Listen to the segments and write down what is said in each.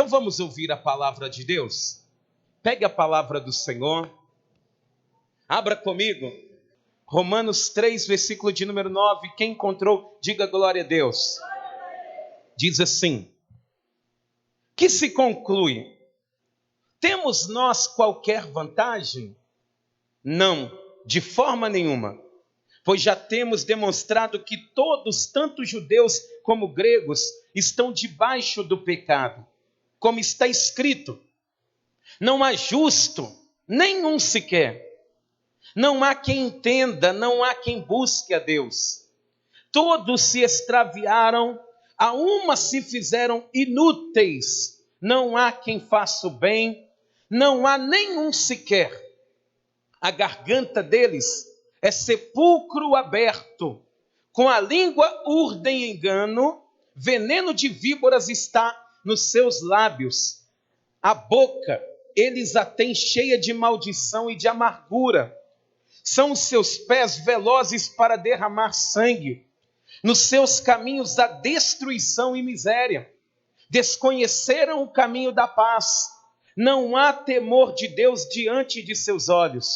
Então vamos ouvir a palavra de Deus? Pegue a palavra do Senhor, abra comigo, Romanos 3, versículo de número 9, quem encontrou, diga glória a Deus. Diz assim, que se conclui, temos nós qualquer vantagem? Não, de forma nenhuma, pois já temos demonstrado que todos, tanto judeus como gregos, estão debaixo do pecado. Como está escrito, não há justo, nenhum sequer. Não há quem entenda, não há quem busque a Deus. Todos se extraviaram, a uma se fizeram inúteis. Não há quem faça o bem, não há nenhum sequer. A garganta deles é sepulcro aberto. Com a língua urdem engano, veneno de víboras está nos seus lábios. A boca, eles a têm cheia de maldição e de amargura. São os seus pés velozes para derramar sangue. Nos seus caminhos há destruição e miséria. Desconheceram o caminho da paz. Não há temor de Deus diante de seus olhos.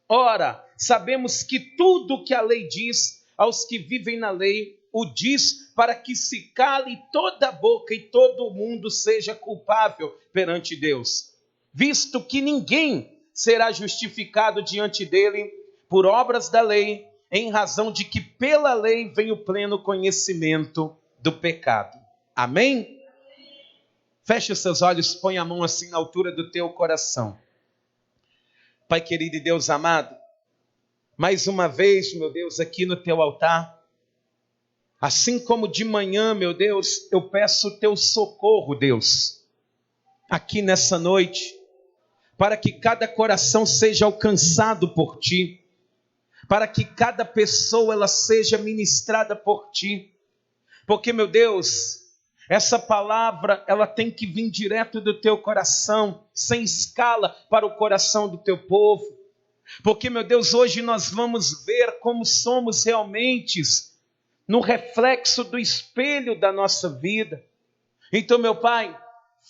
Ora, sabemos que tudo o que a lei diz aos que vivem na lei, o diz para que se cale toda a boca e todo mundo seja culpável perante Deus, visto que ninguém será justificado diante dele por obras da lei, em razão de que pela lei vem o pleno conhecimento do pecado. Amém? Feche os seus olhos, põe a mão assim na altura do teu coração. Pai querido e Deus amado, mais uma vez, meu Deus, aqui no teu altar, assim como de manhã, meu Deus, eu peço o teu socorro, Deus, aqui nessa noite, para que cada coração seja alcançado por ti, para que cada pessoa ela seja ministrada por ti, porque, meu Deus, essa palavra ela tem que vir direto do teu coração, sem escala para o coração do teu povo, porque, meu Deus, hoje nós vamos ver como somos realmente no reflexo do espelho da nossa vida. Então, meu Pai,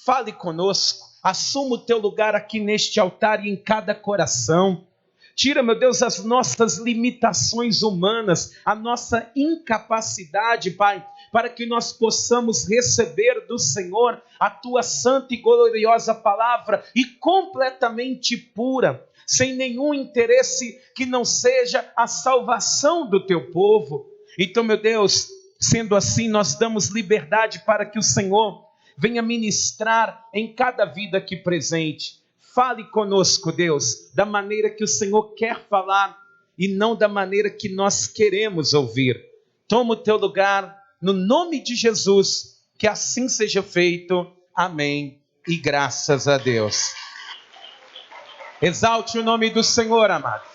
fale conosco, assuma o teu lugar aqui neste altar e em cada coração. Tira, meu Deus, as nossas limitações humanas, a nossa incapacidade, Pai, para que nós possamos receber do Senhor a tua santa e gloriosa palavra e completamente pura, sem nenhum interesse que não seja a salvação do teu povo. Então, meu Deus, sendo assim, nós damos liberdade para que o Senhor venha ministrar em cada vida aqui presente. Fale conosco, Deus, da maneira que o Senhor quer falar e não da maneira que nós queremos ouvir. Toma o teu lugar, no nome de Jesus, que assim seja feito. Amém. E graças a Deus. Exalte o nome do Senhor, amados.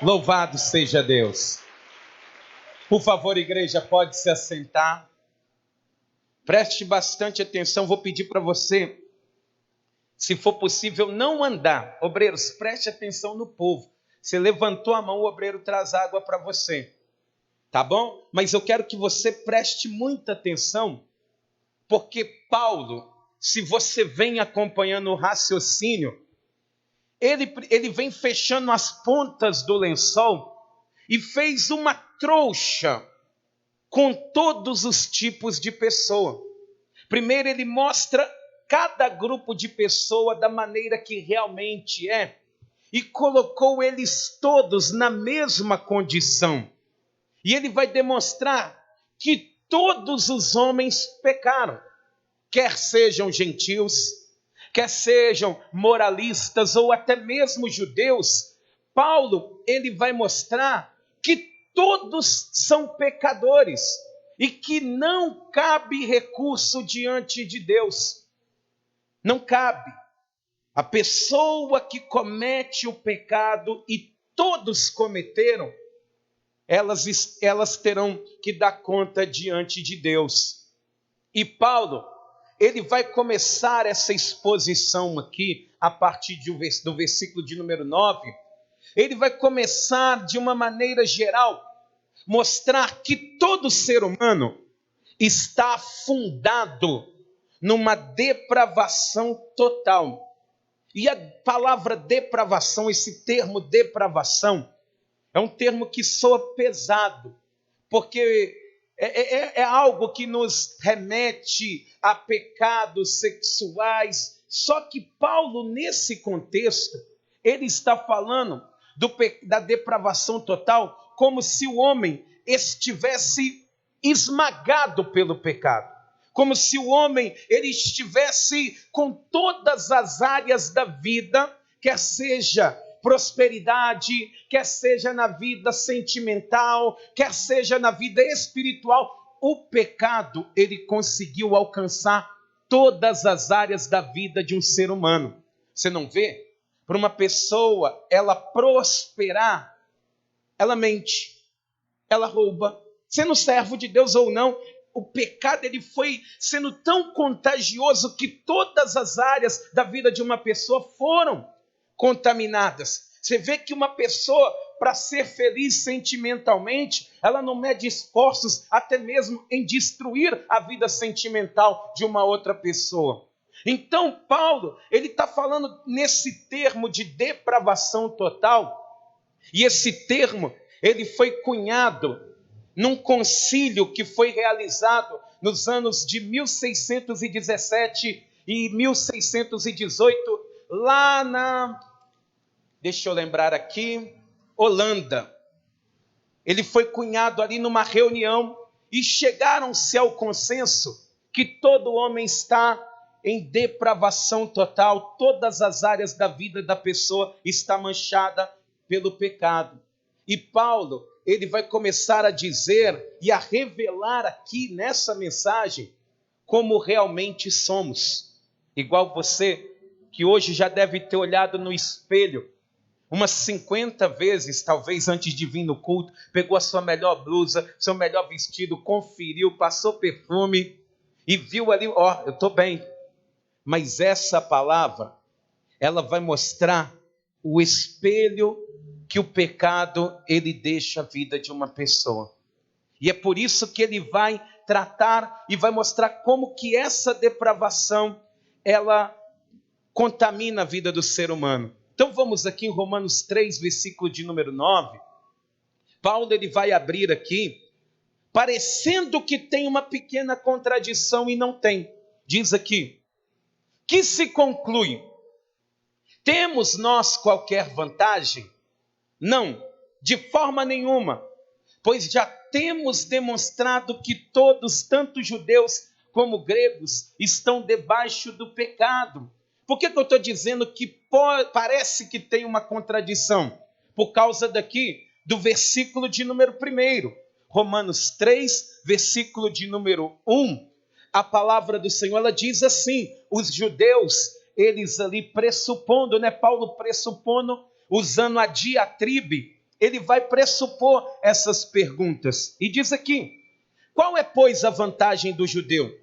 Louvado seja Deus. Por favor, igreja, pode se assentar. Preste bastante atenção. Vou pedir para você, se for possível, não andar. Obreiros, preste atenção no povo. Você levantou a mão, o obreiro traz água para você. Tá bom? Mas eu quero que você preste muita atenção, porque Paulo, se você vem acompanhando o raciocínio, ele vem fechando as pontas do lençol e fez uma trouxa com todos os tipos de pessoa. Primeiro ele mostra cada grupo de pessoa da maneira que realmente é e colocou eles todos na mesma condição. E ele vai demonstrar que todos os homens pecaram, quer sejam gentios, quer sejam moralistas ou até mesmo judeus. Paulo, ele vai mostrar que todos são pecadores e que não cabe recurso diante de Deus. Não cabe. A pessoa que comete o pecado, e todos cometeram, elas terão que dar conta diante de Deus. E Paulo, ele vai começar essa exposição aqui, a partir do versículo de número 9, ele vai começar de uma maneira geral, mostrar que todo ser humano está afundado numa depravação total. E a palavra depravação, esse termo depravação, é um termo que soa pesado, porque é algo que nos remete a pecados sexuais. Só que Paulo, nesse contexto, ele está falando da depravação total como se o homem estivesse esmagado pelo pecado. Como se o homem ele estivesse com todas as áreas da vida, quer seja prosperidade, quer seja na vida sentimental, quer seja na vida espiritual. O pecado, ele conseguiu alcançar todas as áreas da vida de um ser humano. Você não vê? Para uma pessoa, ela prosperar, ela mente, ela rouba. Sendo servo de Deus ou não, o pecado ele foi sendo tão contagioso que todas as áreas da vida de uma pessoa foram contaminadas. Você vê que uma pessoa, para ser feliz sentimentalmente, ela não mede esforços até mesmo em destruir a vida sentimental de uma outra pessoa. Então, Paulo, ele está falando nesse termo de depravação total, e esse termo, ele foi cunhado num concílio que foi realizado nos anos de 1617 e 1618, lá deixa eu lembrar aqui, Holanda. Ele foi cunhado ali numa reunião e chegaram-se ao consenso que todo homem está em depravação total, todas as áreas da vida da pessoa está manchada pelo pecado. E Paulo, ele vai começar a dizer e a revelar aqui nessa mensagem como realmente somos. Igual você, que hoje já deve ter olhado no espelho umas 50 vezes, talvez antes de vir no culto, pegou a sua melhor blusa, seu melhor vestido, conferiu, passou perfume e viu ali, eu estou bem. Mas essa palavra, ela vai mostrar o espelho que o pecado, ele deixa a vida de uma pessoa. E é por isso que ele vai tratar e vai mostrar como que essa depravação, ela contamina a vida do ser humano. Então vamos aqui em Romanos 3, versículo de número 9. Paulo, ele vai abrir aqui, parecendo que tem uma pequena contradição e não tem. Diz aqui, que se conclui, temos nós qualquer vantagem? Não, de forma nenhuma, pois já temos demonstrado que todos, tanto judeus como gregos, estão debaixo do pecado. Por que eu estou dizendo que parece que tem uma contradição? Por causa daqui do versículo de número 1, Romanos 3, versículo de número 1, a palavra do Senhor, ela diz assim, os judeus, eles ali pressupondo, Paulo pressupondo, usando a diatribe, ele vai pressupor essas perguntas. E diz aqui, qual é, pois, a vantagem do judeu?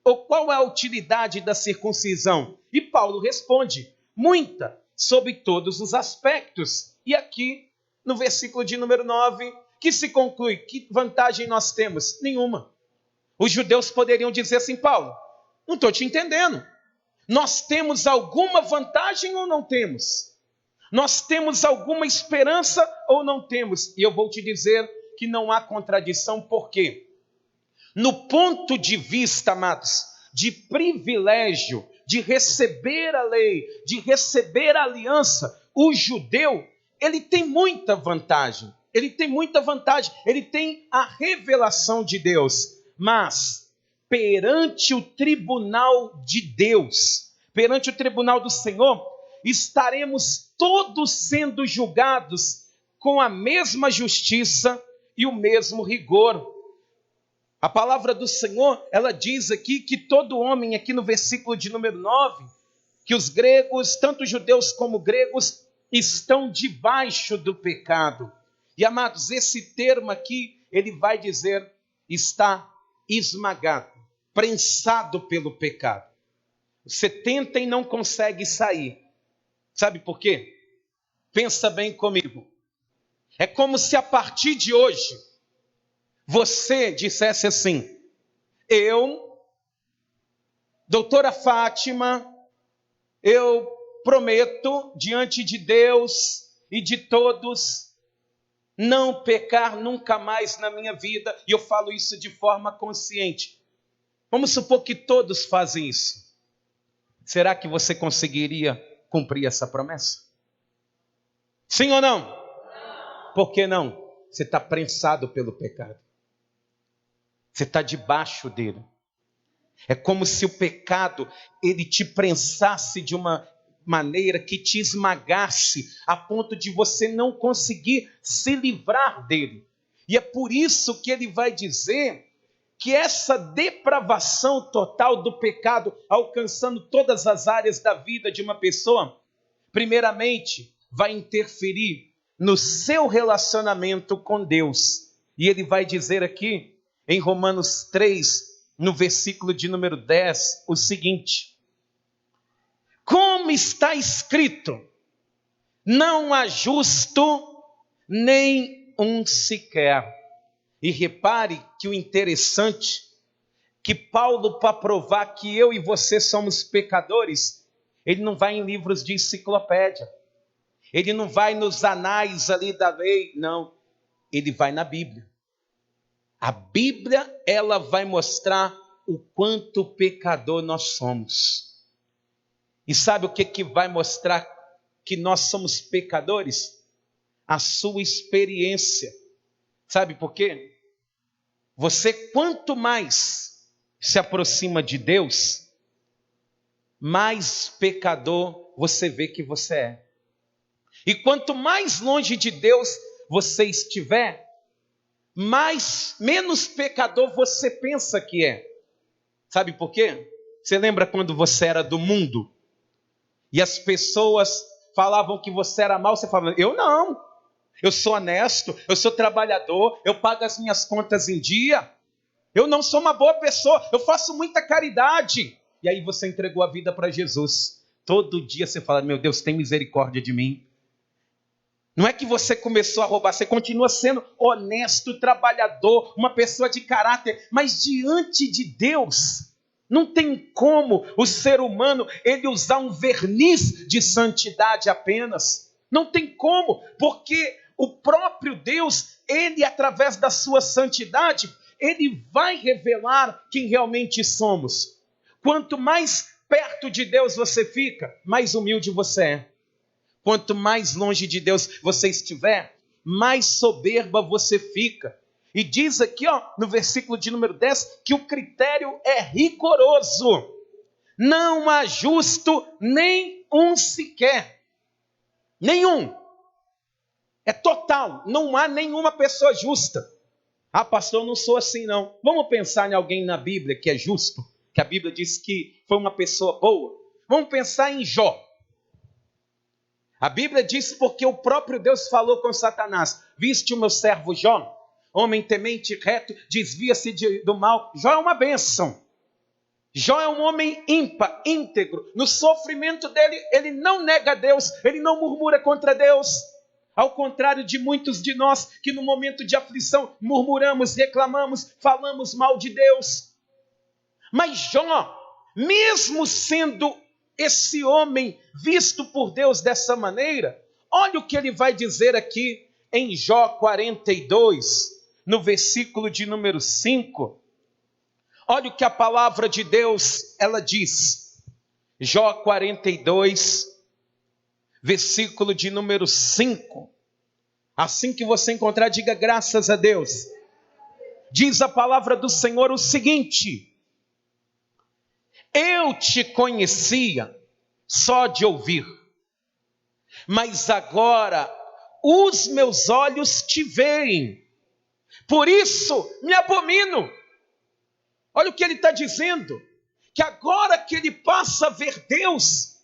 Ou qual é a utilidade da circuncisão? E Paulo responde, muita, sob todos os aspectos. E aqui, no versículo de número 9, que se conclui, que vantagem nós temos? Nenhuma. Os judeus poderiam dizer assim, Paulo, não estou te entendendo. Nós temos alguma vantagem ou não temos? Nós temos alguma esperança ou não temos? E eu vou te dizer que não há contradição, por quê? No ponto de vista, amados, de privilégio, de receber a lei, de receber a aliança, o judeu, ele tem muita vantagem. Ele tem muita vantagem, ele tem a revelação de Deus. Mas, perante o tribunal de Deus, perante o tribunal do Senhor, estaremos todos sendo julgados com a mesma justiça e o mesmo rigor. A palavra do Senhor, ela diz aqui que todo homem, aqui no versículo de número 9, que os gregos, tanto judeus como gregos, estão debaixo do pecado. E amados, esse termo aqui, ele vai dizer, está esmagado, prensado pelo pecado. Você tenta e não consegue sair. Sabe por quê? Pensa bem comigo. É como se a partir de hoje, você dissesse assim, eu Doutora Fátima, eu prometo diante de Deus e de todos não pecar nunca mais na minha vida, e eu falo isso de forma consciente. Vamos supor que todos fazem isso. Será que você conseguiria cumprir essa promessa? Sim ou não? Por que não? Você está prensado pelo pecado. Você está debaixo dele. É como se o pecado, ele te prensasse de uma maneira que te esmagasse, a ponto de você não conseguir se livrar dele. E é por isso que ele vai dizer que essa depravação total do pecado, alcançando todas as áreas da vida de uma pessoa, primeiramente vai interferir no seu relacionamento com Deus. E ele vai dizer aqui, em Romanos 3, no versículo de número 10, o seguinte: como está escrito, não há justo nem um sequer. E repare que o interessante, que Paulo, para provar que eu e você somos pecadores, ele não vai em livros de enciclopédia, ele não vai nos anais ali da lei, não, ele vai na Bíblia. A Bíblia, ela vai mostrar o quanto pecador nós somos. E sabe o que vai mostrar que nós somos pecadores? A sua experiência. Sabe por quê? Você, quanto mais se aproxima de Deus, mais pecador você vê que você é. E quanto mais longe de Deus você estiver, menos pecador você pensa que é. Sabe por quê? Você lembra quando você era do mundo? E as pessoas falavam que você era mau, você falava, eu não. Eu sou honesto, eu sou trabalhador, eu pago as minhas contas em dia. Eu não sou uma boa pessoa, eu faço muita caridade. E aí você entregou a vida para Jesus. Todo dia você fala, meu Deus, tem misericórdia de mim. Não é que você começou a roubar, você continua sendo honesto, trabalhador, uma pessoa de caráter. Mas diante de Deus, não tem como o ser humano ele usar um verniz de santidade apenas. Não tem como, porque o próprio Deus, ele através da sua santidade, ele vai revelar quem realmente somos. Quanto mais perto de Deus você fica, mais humilde você é. Quanto mais longe de Deus você estiver, mais soberba você fica. E diz aqui, no versículo de número 10, que o critério é rigoroso. Não há justo nem um sequer. Nenhum. É total. Não há nenhuma pessoa justa. Ah, pastor, eu não sou assim não. Vamos pensar em alguém na Bíblia que é justo, que a Bíblia diz que foi uma pessoa boa. Vamos pensar em Jó. A Bíblia diz porque o próprio Deus falou com Satanás, viste o meu servo Jó, homem temente, reto, desvia-se do mal. Jó é uma bênção. Jó é um homem ímpar, íntegro. No sofrimento dele, ele não nega a Deus, ele não murmura contra Deus. Ao contrário de muitos de nós, que no momento de aflição murmuramos, reclamamos, falamos mal de Deus. Mas Jó, mesmo sendo esse homem visto por Deus dessa maneira, olha o que ele vai dizer aqui em Jó 42, no versículo de número 5. Olha o que a palavra de Deus, ela diz. Jó 42, versículo de número 5. Assim que você encontrar, diga graças a Deus. Diz a palavra do Senhor o seguinte: eu te conhecia só de ouvir, mas agora os meus olhos te veem, por isso me abomino. Olha o que ele está dizendo, que agora que ele passa a ver Deus,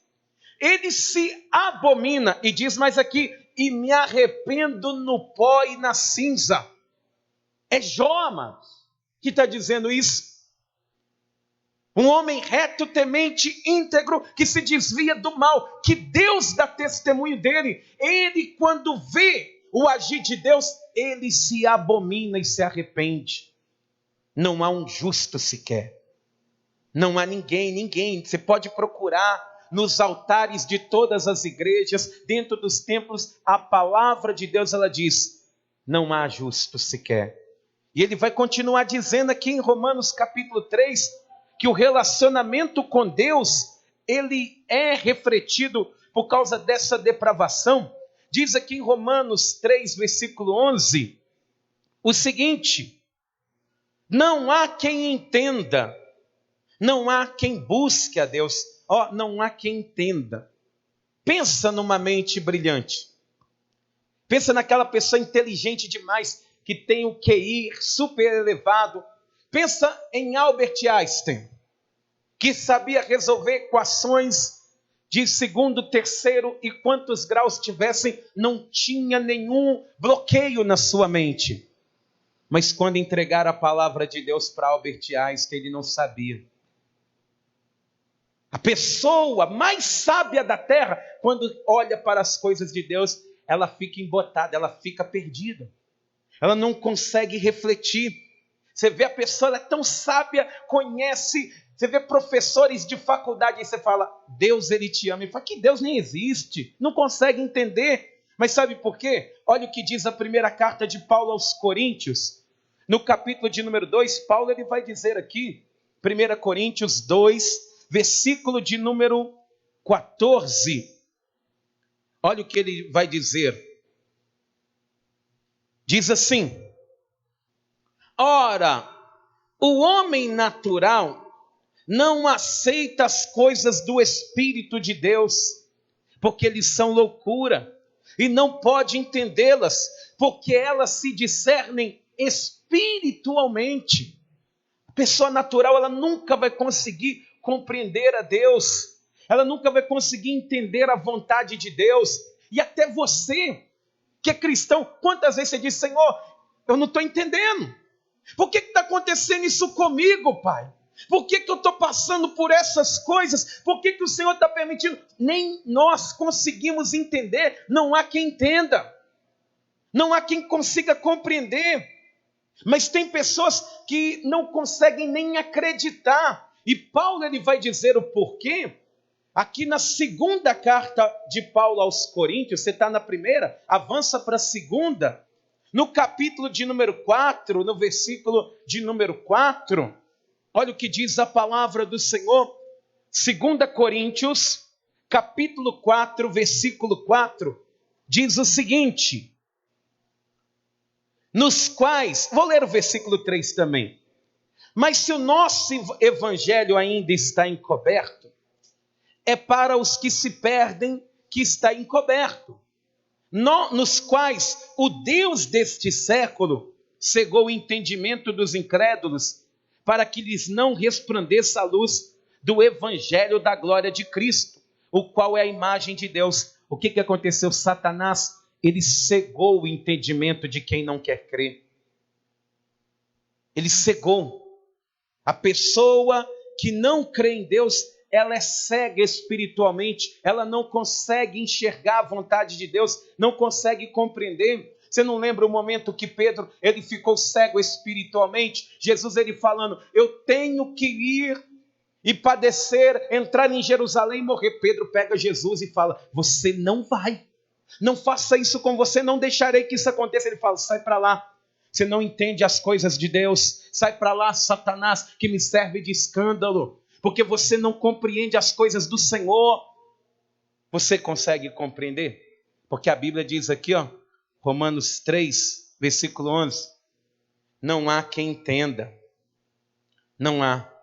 ele se abomina, e diz mais aqui, e me arrependo no pó e na cinza. É Jó, amados, que está dizendo isso. Um homem reto, temente, íntegro, que se desvia do mal, que Deus dá testemunho dele. Ele, quando vê o agir de Deus, ele se abomina e se arrepende. Não há um justo sequer. Não há ninguém. Você pode procurar nos altares de todas as igrejas, dentro dos templos, a palavra de Deus, ela diz, não há justo sequer. E ele vai continuar dizendo aqui em Romanos capítulo 3, que o relacionamento com Deus, ele é refletido por causa dessa depravação. Diz aqui em Romanos 3, versículo 11, o seguinte, não há quem entenda, não há quem busque a Deus, não há quem entenda. Pensa numa mente brilhante, pensa naquela pessoa inteligente demais, que tem o QI super elevado. Pensa em Albert Einstein, que sabia resolver equações de segundo, terceiro e quantos graus tivessem, não tinha nenhum bloqueio na sua mente. Mas quando entregaram a palavra de Deus para Albert Einstein, ele não sabia. A pessoa mais sábia da terra, quando olha para as coisas de Deus, ela fica embotada, ela fica perdida. Ela não consegue refletir. Você vê a pessoa, ela é tão sábia, conhece. Você vê professores de faculdade, e você fala, Deus, ele te ama. E fala, que Deus nem existe. Não consegue entender. Mas sabe por quê? Olha o que diz a primeira carta de Paulo aos Coríntios. No capítulo de número 2, Paulo ele vai dizer aqui, 1 Coríntios 2, versículo de número 14. Olha o que ele vai dizer. Diz assim, ora, o homem natural não aceita as coisas do Espírito de Deus, porque eles são loucura, e não pode entendê-las, porque elas se discernem espiritualmente. A pessoa natural, ela nunca vai conseguir compreender a Deus, ela nunca vai conseguir entender a vontade de Deus, e até você, que é cristão, quantas vezes você diz, Senhor, eu não estou entendendo, por que está acontecendo isso comigo, Pai? Por que eu estou passando por essas coisas? Por que o Senhor está permitindo? Nem nós conseguimos entender, não há quem entenda, não há quem consiga compreender, mas tem pessoas que não conseguem nem acreditar, e Paulo ele vai dizer o porquê. Aqui na segunda carta de Paulo aos Coríntios, você está na primeira, avança para a segunda, no capítulo de número 4, no versículo de número 4, olha o que diz a palavra do Senhor, 2 Coríntios, capítulo 4, versículo 4, diz o seguinte, nos quais, vou ler o versículo 3 também, mas se o nosso evangelho ainda está encoberto, é para os que se perdem que está encoberto, nos quais o Deus deste século cegou o entendimento dos incrédulos, para que lhes não resplandeça a luz do evangelho da glória de Cristo, o qual é a imagem de Deus. O que aconteceu? Satanás, ele cegou o entendimento de quem não quer crer. Ele cegou. A pessoa que não crê em Deus, ela é cega espiritualmente, ela não consegue enxergar a vontade de Deus, não consegue compreender. Você não lembra o momento que Pedro, ele ficou cego espiritualmente? Jesus, ele falando, eu tenho que ir e padecer, entrar em Jerusalém e morrer. Pedro pega Jesus e fala, você não vai, não faça isso com você, não deixarei que isso aconteça. Ele fala, sai para lá, você não entende as coisas de Deus, sai para lá, Satanás, que me serve de escândalo, porque você não compreende as coisas do Senhor. Você consegue compreender? Porque a Bíblia diz aqui, Romanos 3, versículo 11, não há quem entenda, não há.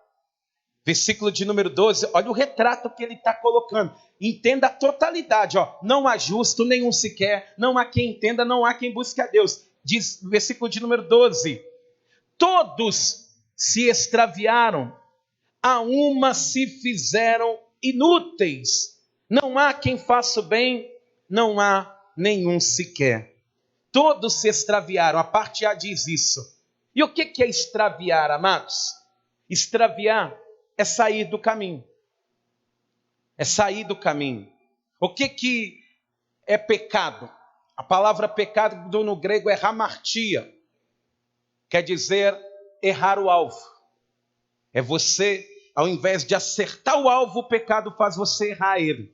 Versículo de número 12, olha o retrato que ele está colocando, entenda a totalidade, não há justo nenhum sequer, não há quem entenda, não há quem busque a Deus. Diz, versículo de número 12, todos se extraviaram, a uma se fizeram inúteis, não há quem faça o bem, não há nenhum sequer. Todos se extraviaram, a parte A diz isso. E o que é extraviar, amados? Extraviar é sair do caminho. É sair do caminho. O que é pecado? A palavra pecado no grego é hamartia. Quer dizer errar o alvo. É você ao invés de acertar o alvo, o pecado faz você errar ele.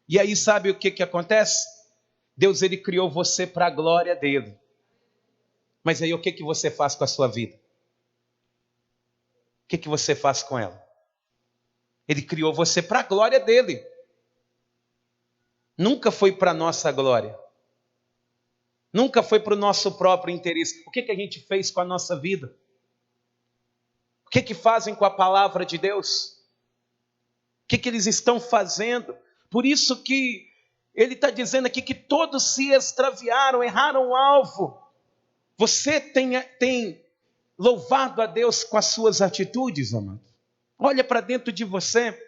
E aí sabe o que acontece? Deus, ele criou você para a glória dele. Mas aí o que você faz com a sua vida? O que você faz com ela? Ele criou você para a glória dele. Nunca foi para a nossa glória. Nunca foi para o nosso próprio interesse. O que a gente fez com a nossa vida? O que fazem com a palavra de Deus? O que eles estão fazendo? Por isso que ele está dizendo aqui que todos se extraviaram, erraram o alvo. Você tem louvado a Deus com as suas atitudes, amado? Olha para dentro de você.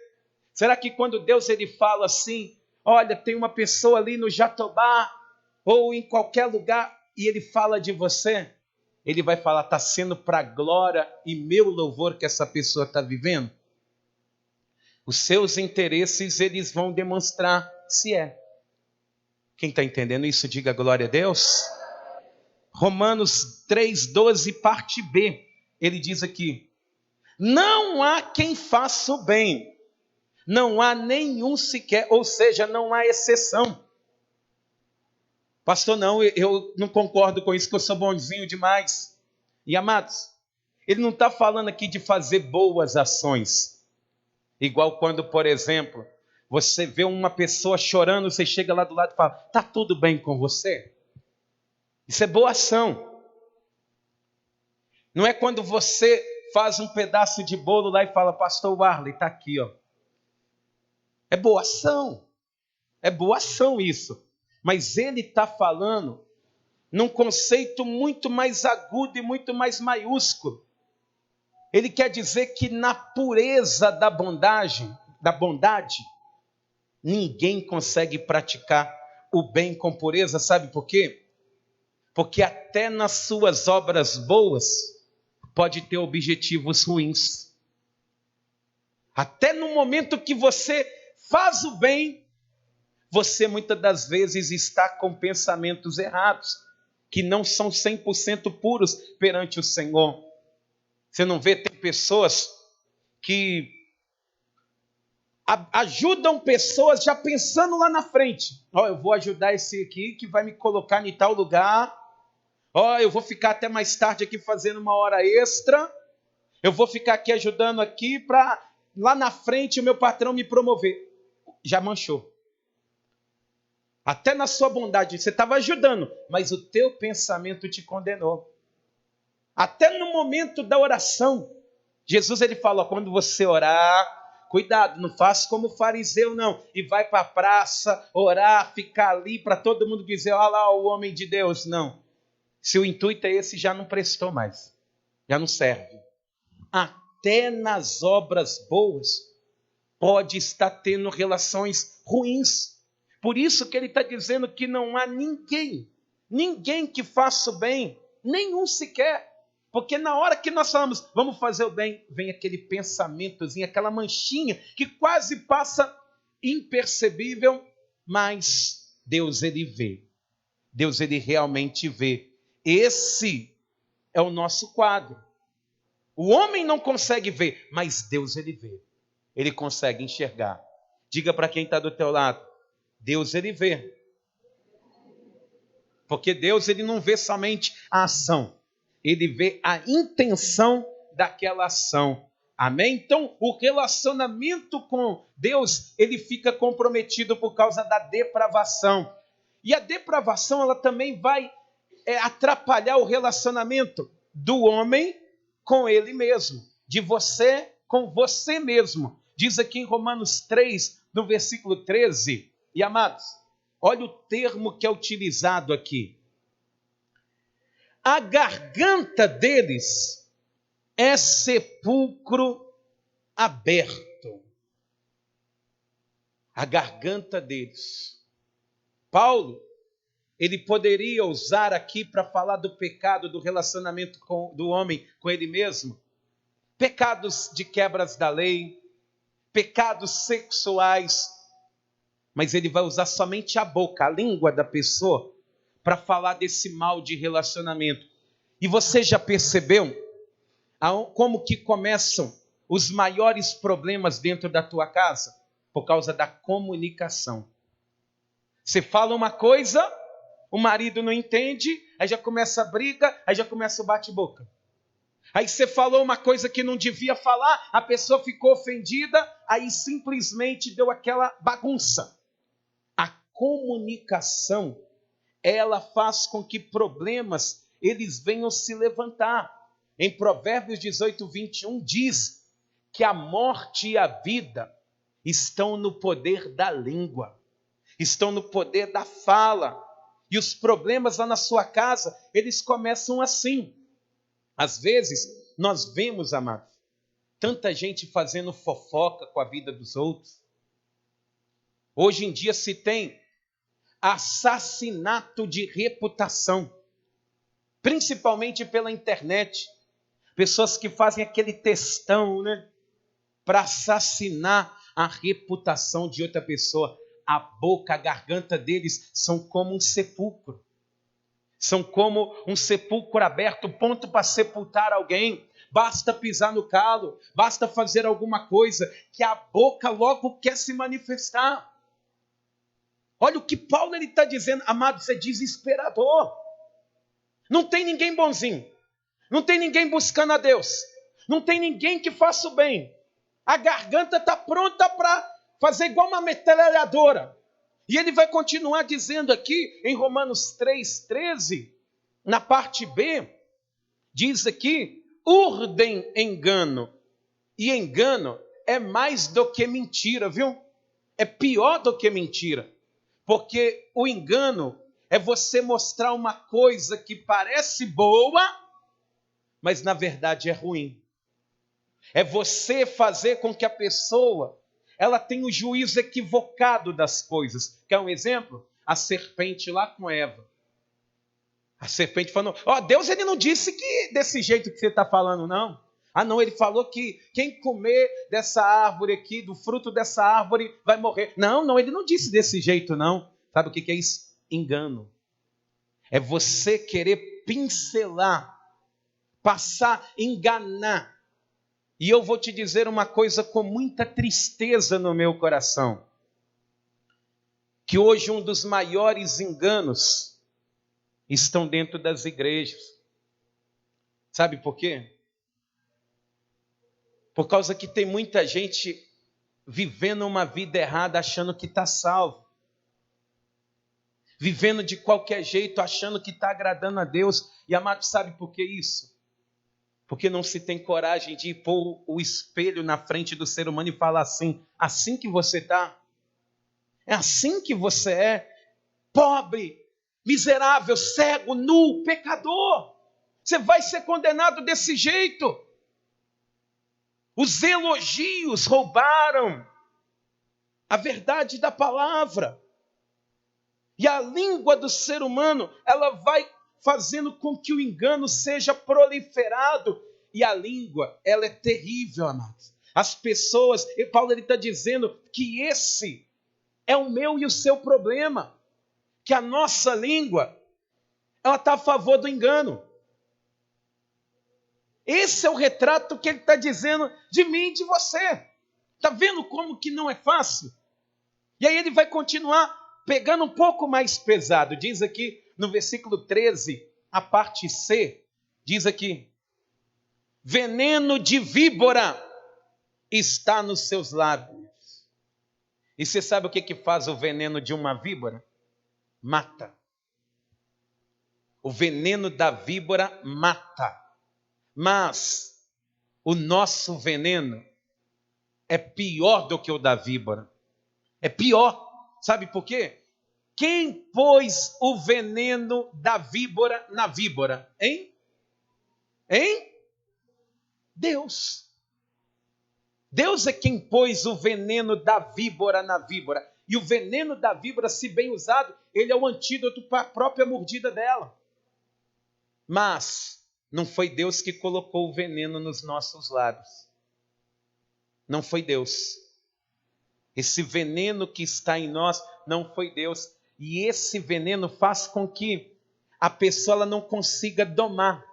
Será que quando Deus ele fala assim, olha, tem uma pessoa ali no Jatobá, ou em qualquer lugar, e ele fala de você, ele vai falar, está sendo para a glória e meu louvor que essa pessoa está vivendo? Os seus interesses, eles vão demonstrar se é. Quem está entendendo isso, diga glória a Deus. Romanos 3,12, parte B, ele diz aqui, não há quem faça o bem, não há nenhum sequer, ou seja, não há exceção. Pastor, não, eu não concordo com isso, que eu sou bonzinho demais. E amados, ele não está falando aqui de fazer boas ações. Igual quando, por exemplo, você vê uma pessoa chorando, você chega lá do lado e fala, está tudo bem com você? Isso é boa ação. Não é quando você faz um pedaço de bolo lá e fala, pastor Warley, está aqui, ó. É boa ação. É boa ação isso. Mas ele está falando num conceito muito mais agudo e muito mais maiúsculo. Ele quer dizer que na pureza da bondade, ninguém consegue praticar o bem com pureza. Sabe por quê? Porque até nas suas obras boas pode ter objetivos ruins. Até no momento que você faz o bem, você muitas das vezes está com pensamentos errados, que não são 100% puros perante o Senhor. Você não vê, tem pessoas que ajudam pessoas já pensando lá na frente. Eu vou ajudar esse aqui que vai me colocar em tal lugar. Eu vou ficar até mais tarde aqui fazendo uma hora extra. Eu vou ficar aqui ajudando aqui para lá na frente o meu patrão me promover. Já manchou. Até na sua bondade, você estava ajudando, mas o teu pensamento te condenou. Até no momento da oração, Jesus ele fala, quando você orar, cuidado, não faça como fariseu não, e vai para a praça, orar, ficar ali para todo mundo dizer, olha lá o homem de Deus. Não, se o intuito é esse, já não prestou mais, já não serve. Até nas obras boas, pode estar tendo relações ruins. Por isso que ele está dizendo que não há ninguém que faça o bem, nenhum sequer. Porque na hora que nós falamos, vamos fazer o bem, vem aquele pensamentozinho, aquela manchinha que quase passa impercebível, mas Deus ele vê. Deus ele realmente vê. Esse é o nosso quadro. O homem não consegue ver, mas Deus ele vê. Ele consegue enxergar. Diga para quem está do teu lado, Deus ele vê. Porque Deus ele não vê somente a ação. Ele vê a intenção daquela ação. Amém? Então, o relacionamento com Deus, ele fica comprometido por causa da depravação. E a depravação, ela também vai atrapalhar o relacionamento do homem com ele mesmo. De você com você mesmo. Diz aqui em Romanos 3, no versículo 13. E amados, olha o termo que é utilizado aqui. A garganta deles é sepulcro aberto. A garganta deles. Paulo, ele poderia usar aqui para falar do pecado, do relacionamento do homem com ele mesmo. Pecados de quebras da lei, pecados sexuais. Mas ele vai usar somente a boca, a língua da pessoa, para falar desse mal de relacionamento. E você já percebeu como que começam os maiores problemas dentro da tua casa? Por causa da comunicação. Você fala uma coisa, o marido não entende, aí já começa a briga, aí já começa o bate-boca. Aí você falou uma coisa que não devia falar, a pessoa ficou ofendida, aí simplesmente deu aquela bagunça. A comunicação, ela faz com que problemas, eles venham se levantar. Em Provérbios 18, 21, diz que a morte e a vida estão no poder da língua, estão no poder da fala. E os problemas lá na sua casa, eles começam assim. Às vezes, nós vemos, amados, tanta gente fazendo fofoca com a vida dos outros. Hoje em dia se tem assassinato de reputação, principalmente pela internet. Pessoas que fazem aquele textão, né, para assassinar a reputação de outra pessoa. A boca, a garganta deles são como um sepulcro. São como um sepulcro aberto, ponto para sepultar alguém. Basta pisar no calo, basta fazer alguma coisa, que a boca logo quer se manifestar. Olha o que Paulo está dizendo, amados, é desesperador. Não tem ninguém bonzinho, não tem ninguém buscando a Deus, não tem ninguém que faça o bem. A garganta está pronta para fazer igual uma metralhadora. E ele vai continuar dizendo aqui em Romanos 3,13, na parte B, diz aqui, urdem engano. E engano é mais do que mentira, viu? É pior do que mentira. Porque o engano é você mostrar uma coisa que parece boa, mas na verdade é ruim. É você fazer com que a pessoa ela tenha o juízo equivocado das coisas. Quer um exemplo? A serpente lá com Eva. A serpente falou, Deus ele não disse que desse jeito que você está falando, não. Ah, não, ele falou que quem comer dessa árvore aqui, do fruto dessa árvore, vai morrer. Não, ele não disse desse jeito, não. Sabe o que é isso? Engano. É você querer pincelar, passar, enganar. E eu vou te dizer uma coisa com muita tristeza no meu coração. Que hoje um dos maiores enganos estão dentro das igrejas. Sabe por quê? Por causa que tem muita gente vivendo uma vida errada achando que está salvo. Vivendo de qualquer jeito achando que está agradando a Deus. E amado, sabe por que isso? Porque não se tem coragem de pôr o espelho na frente do ser humano e falar assim que você está? É assim que você é? Pobre, miserável, cego, nu, pecador. Você vai ser condenado desse jeito. Os elogios roubaram a verdade da palavra. E a língua do ser humano, ela vai fazendo com que o engano seja proliferado. E a língua, ela é terrível, amados. As pessoas, e Paulo está dizendo que esse é o meu e o seu problema. Que a nossa língua, ela está a favor do engano. Esse é o retrato que ele está dizendo de mim e de você. Está vendo como que não é fácil? E aí ele vai continuar pegando um pouco mais pesado. Diz aqui no versículo 13, a parte C, diz aqui, veneno de víbora está nos seus lábios. E você sabe o que faz o veneno de uma víbora? Mata. O veneno da víbora mata. Mas o nosso veneno é pior do que o da víbora. É pior. Sabe por quê? Quem pôs o veneno da víbora na víbora? Hein? Deus. Deus é quem pôs o veneno da víbora na víbora. E o veneno da víbora, se bem usado, ele é o antídoto para a própria mordida dela. Mas não foi Deus que colocou o veneno nos nossos lábios. Não foi Deus. Esse veneno que está em nós não foi Deus. E esse veneno faz com que a pessoa ela não consiga domar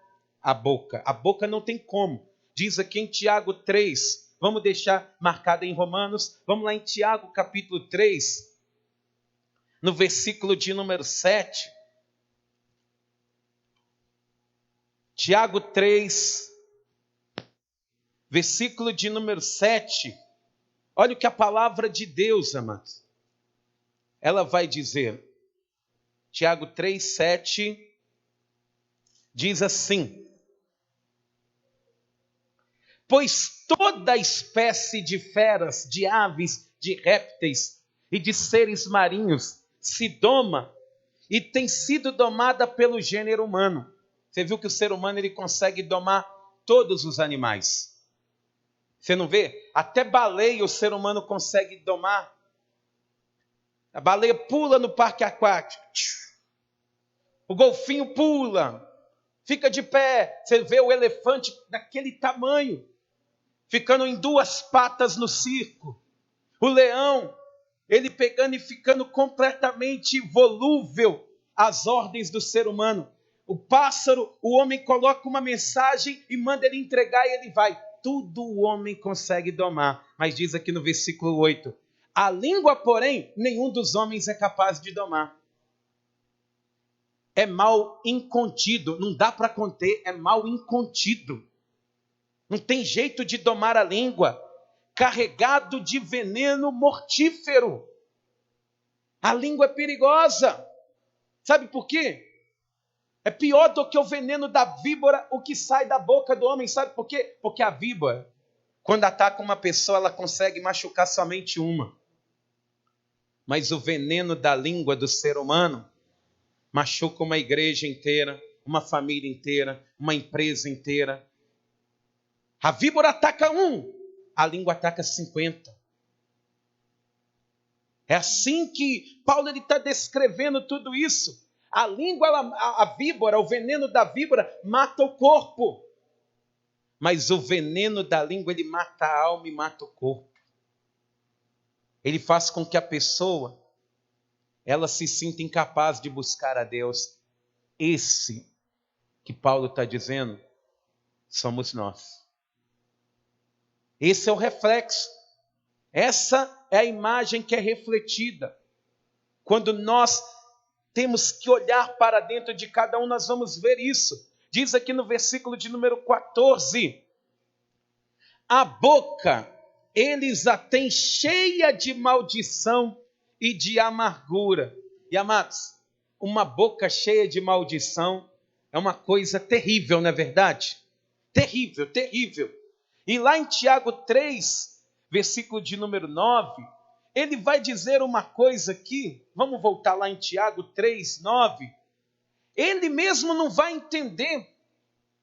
a boca. A boca não tem como. diz aqui em Tiago 3, vamos deixar marcado em Romanos, vamos lá em Tiago capítulo 3, no versículo de número 7. Tiago 3, versículo de número 7. Olha o que a palavra de Deus, amados, ela vai dizer. Tiago 3, 7 diz assim: pois toda espécie de feras, de aves, de répteis e de seres marinhos se doma e tem sido domada pelo gênero humano. Você viu que o ser humano ele consegue domar todos os animais. Você não vê? Até baleia o ser humano consegue domar. A baleia pula no parque aquático. O golfinho pula. Fica de pé. Você vê o elefante daquele tamanho, ficando em duas patas no circo. O leão, ele pegando e ficando completamente volúvel às ordens do ser humano. O pássaro, o homem coloca uma mensagem e manda ele entregar e ele vai. Tudo o homem consegue domar. Mas diz aqui no versículo 8, a língua, porém, nenhum dos homens é capaz de domar. É mal incontido, não dá para conter, é mal incontido. Não tem jeito de domar a língua, carregado de veneno mortífero. A língua é perigosa. Sabe por quê? É pior do que o veneno da víbora, o que sai da boca do homem. Sabe por quê? Porque a víbora, quando ataca uma pessoa, ela consegue machucar somente uma. Mas o veneno da língua do ser humano machuca uma igreja inteira, uma família inteira, uma empresa inteira. A víbora ataca um, a língua ataca 50. É assim que Paulo está descrevendo tudo isso. A língua, a víbora, o veneno da víbora mata o corpo. Mas o veneno da língua, ele mata a alma e mata o corpo. Ele faz com que a pessoa, ela se sinta incapaz de buscar a Deus. Esse que Paulo está dizendo, somos nós. Esse é o reflexo. Essa é a imagem que é refletida. Quando nós temos que olhar para dentro de cada um, nós vamos ver isso. Diz aqui no versículo de número 14. A boca, eles a têm cheia de maldição e de amargura. E amados, uma boca cheia de maldição é uma coisa terrível, não é verdade? Terrível, terrível. E lá em Tiago 3, versículo de número 9, ele vai dizer uma coisa aqui, vamos voltar lá em Tiago 3, 9. Ele mesmo não vai entender,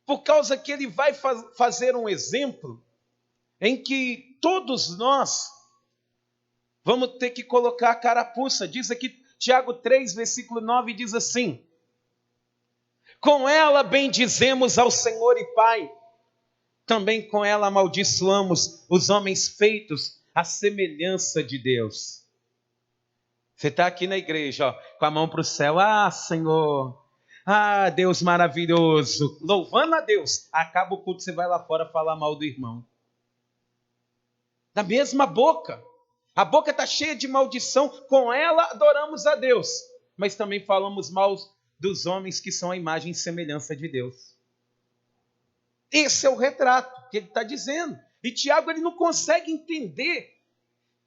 por causa que ele vai fazer um exemplo em que todos nós vamos ter que colocar a carapuça. Diz aqui, Tiago 3, versículo 9, diz assim: com ela bendizemos ao Senhor e Pai, também com ela amaldiçoamos os homens feitos à semelhança de Deus. Você está aqui na igreja, ó, com a mão para o céu. Ah, Senhor, ah, Deus maravilhoso, louvando a Deus. Acaba o culto, você vai lá fora falar mal do irmão. Da mesma boca. A boca está cheia de maldição, com ela adoramos a Deus. Mas também falamos mal dos homens que são a imagem e semelhança de Deus. Esse é o retrato que ele está dizendo. E Tiago, ele não consegue entender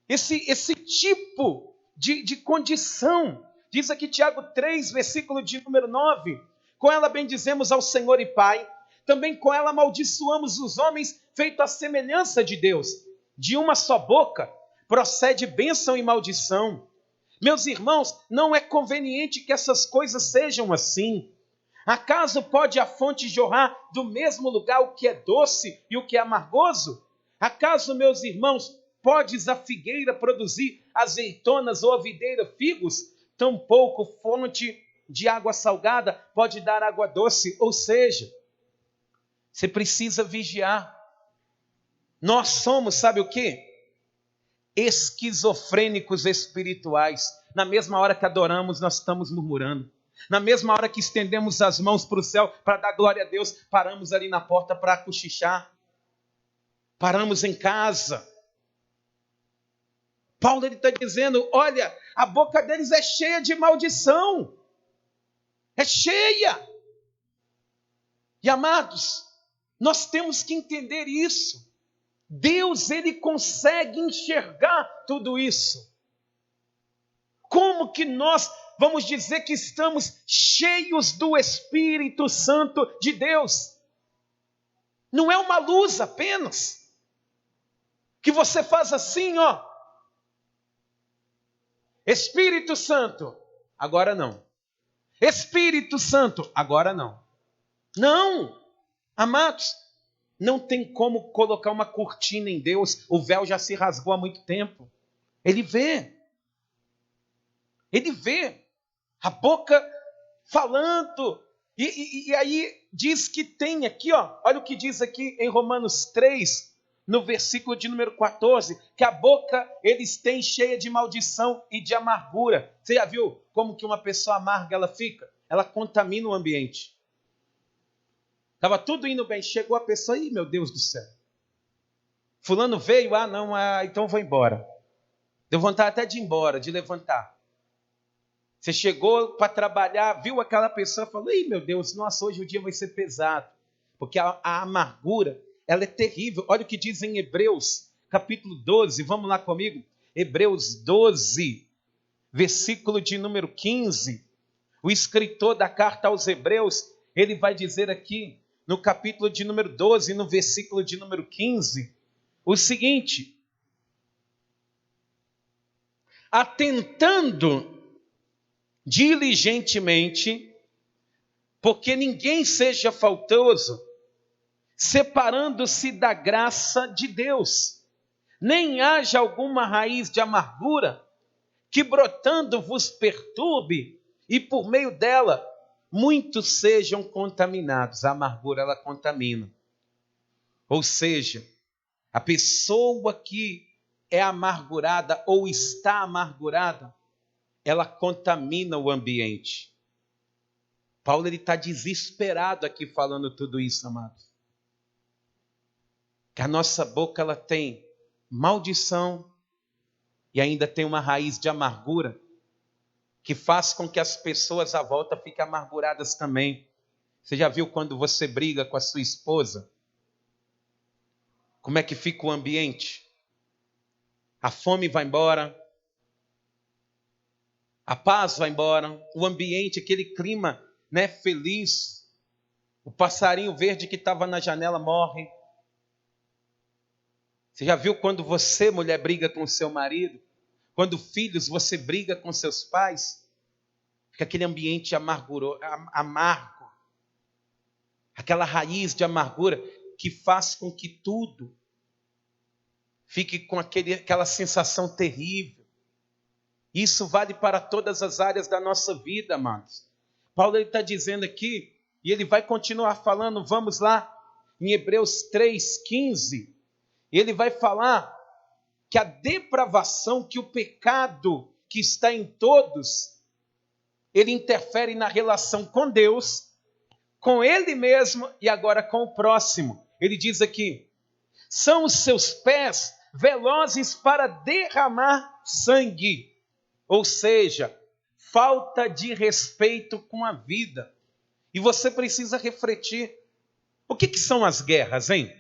esse tipo de condição. Diz aqui Tiago 3, versículo de número 9. Com ela bendizemos ao Senhor e Pai, também com ela amaldiçoamos os homens feitos à semelhança de Deus. De uma só boca procede bênção e maldição. Meus irmãos, não é conveniente que essas coisas sejam assim. Acaso pode a fonte jorrar do mesmo lugar o que é doce e o que é amargoso? Acaso, meus irmãos, podes a figueira produzir azeitonas ou a videira figos? Tampouco fonte de água salgada pode dar água doce. Ou seja, você precisa vigiar. Nós somos, sabe o quê? Esquizofrênicos espirituais. Na mesma hora que adoramos, nós estamos murmurando. Na mesma hora que estendemos as mãos para o céu para dar glória a Deus, paramos ali na porta para cochichar. paramos em casa. Paulo está dizendo, olha, a boca deles é cheia de maldição. É cheia. E amados, nós temos que entender isso. Deus, ele consegue enxergar tudo isso. Como que nós vamos dizer que estamos cheios do Espírito Santo de Deus? Não é uma luz apenas, que você faz assim, ó. Espírito Santo, agora não. Espírito Santo, agora não. Não, amados, não tem como colocar uma cortina em Deus, o véu já se rasgou há muito tempo. Ele vê a boca falando, e aí diz que tem aqui, ó, olha o que diz aqui em Romanos 3, no versículo de número 14, que a boca eles têm cheia de maldição e de amargura. Você já viu como que uma pessoa amarga ela fica? Ela contamina o ambiente. Estava tudo indo bem, chegou a pessoa, ih, meu Deus do céu. Fulano veio, então vou embora. Deu vontade até de ir embora, de levantar. Você chegou para trabalhar, viu aquela pessoa e falou, ih, meu Deus, nossa, hoje o dia vai ser pesado. Porque a amargura, ela é terrível. Olha o que diz em Hebreus, capítulo 12, vamos lá comigo. Hebreus 12, versículo de número 15. O escritor da carta aos Hebreus, ele vai dizer aqui, no capítulo de número 12, no versículo de número 15, o seguinte: atentando diligentemente, porque ninguém seja faltoso, separando-se da graça de Deus, nem haja alguma raiz de amargura, que brotando vos perturbe, e por meio dela muitos sejam contaminados. A amargura, ela contamina. Ou seja, a pessoa que é amargurada ou está amargurada, ela contamina o ambiente. Paulo está desesperado aqui falando tudo isso, amados. Que a nossa boca ela tem maldição e ainda tem uma raiz de amargura que faz com que as pessoas à volta fiquem amarguradas também. Você já viu quando você briga com a sua esposa? Como é que fica o ambiente? A fome vai embora, a paz vai embora, o ambiente, aquele clima, né, feliz. O passarinho verde que estava na janela morre. Você já viu quando você, mulher, briga com o seu marido? Quando filhos, você briga com seus pais? Fica aquele ambiente amargo. Aquela raiz de amargura que faz com que tudo fique com aquela sensação terrível. Isso vale para todas as áreas da nossa vida, amados. Paulo está dizendo aqui, e ele vai continuar falando, vamos lá, em Hebreus 3,15, ele vai falar que a depravação, que o pecado que está em todos, ele interfere na relação com Deus, com ele mesmo e agora com o próximo. Ele diz aqui, são os seus pés velozes para derramar sangue, ou seja, falta de respeito com a vida. E você precisa refletir, o que são as guerras, hein?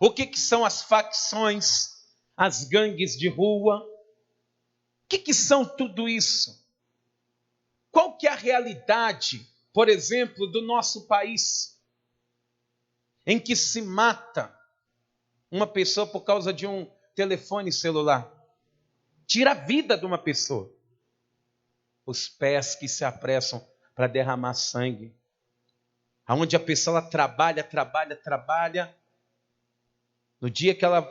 O que são as facções, as gangues de rua? O que são tudo isso? Qual que é a realidade, por exemplo, do nosso país, em que se mata uma pessoa por causa de um telefone celular? Tira a vida de uma pessoa. Os pés que se apressam para derramar sangue. Aonde a pessoa ela trabalha. No dia que ela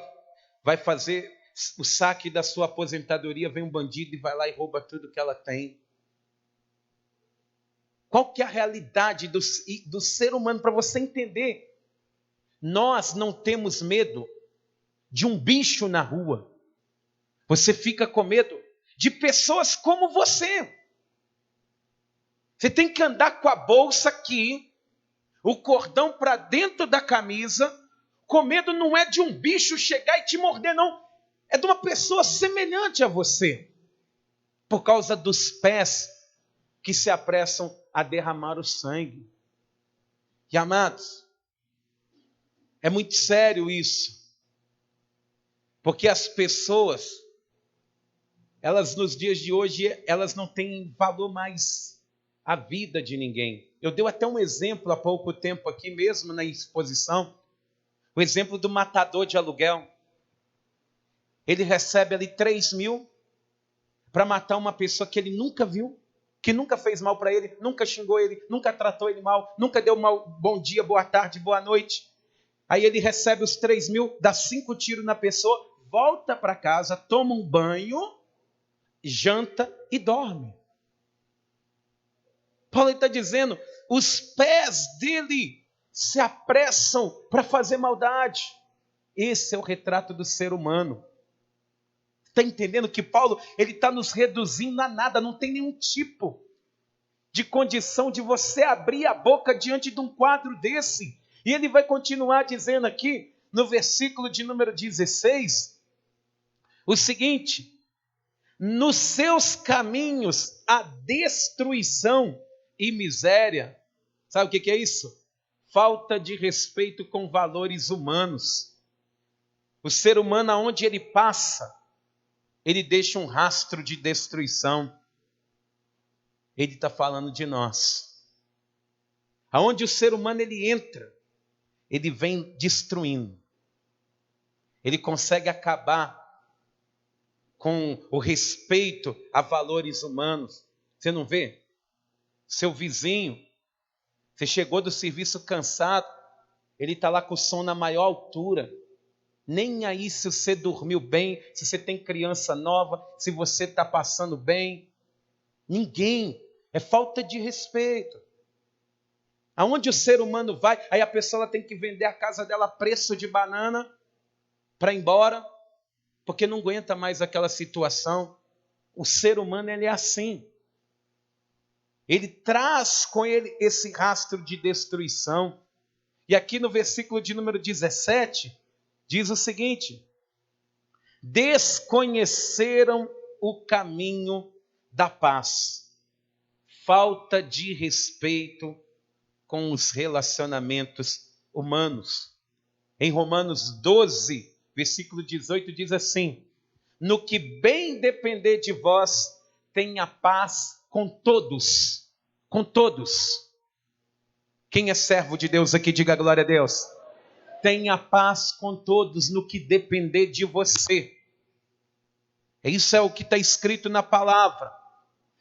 vai fazer o saque da sua aposentadoria, vem um bandido e vai lá e rouba tudo que ela tem. Qual que é a realidade do ser humano para você entender? Nós não temos medo de um bicho na rua. Você fica com medo de pessoas como você. Você tem que andar com a bolsa aqui, o cordão para dentro da camisa, Com medo não é de um bicho chegar e te morder, não. É de uma pessoa semelhante a você. Por causa dos pés que se apressam a derramar o sangue. E amados, é muito sério isso. Porque as pessoas, elas nos dias de hoje, elas não têm valor mais à vida de ninguém. Eu dei até um exemplo há pouco tempo aqui mesmo na exposição. O exemplo do matador de aluguel. Ele recebe ali 3.000 para matar uma pessoa que ele nunca viu, que nunca fez mal para ele, nunca xingou ele, nunca tratou ele mal, nunca deu bom dia, boa tarde, boa noite. Aí ele recebe os 3.000, dá 5 tiros na pessoa, volta para casa, toma um banho, janta e dorme. Paulo está dizendo, os pés dele se apressam para fazer maldade. Esse é o retrato do ser humano. Está entendendo que Paulo ele está nos reduzindo a nada, não tem nenhum tipo de condição de você abrir a boca diante de um quadro desse. E ele vai continuar dizendo aqui, no versículo de número 16, o seguinte: nos seus caminhos há destruição e miséria. Sabe o que é isso? Falta de respeito com valores humanos. O ser humano, aonde ele passa, ele deixa um rastro de destruição. Ele está falando de nós. Aonde o ser humano ele entra, ele vem destruindo. Ele consegue acabar com o respeito a valores humanos. Você não vê? Seu vizinho, você chegou do serviço cansado, ele está lá com o som na maior altura. Nem aí se você dormiu bem, se você tem criança nova, se você está passando bem. Ninguém. É falta de respeito. Aonde o ser humano vai, aí a pessoa ela tem que vender a casa dela a preço de banana para ir embora, porque não aguenta mais aquela situação. O ser humano ele é assim. Ele traz com ele esse rastro de destruição. E aqui no versículo de número 17, diz o seguinte: desconheceram o caminho da paz. Falta de respeito com os relacionamentos humanos. Em Romanos 12, versículo 18, diz assim: no que bem depender de vós, tenha paz com todos. Com todos. Quem é servo de Deus aqui, diga glória a Deus. Tenha paz com todos no que depender de você. Isso é o que está escrito na palavra.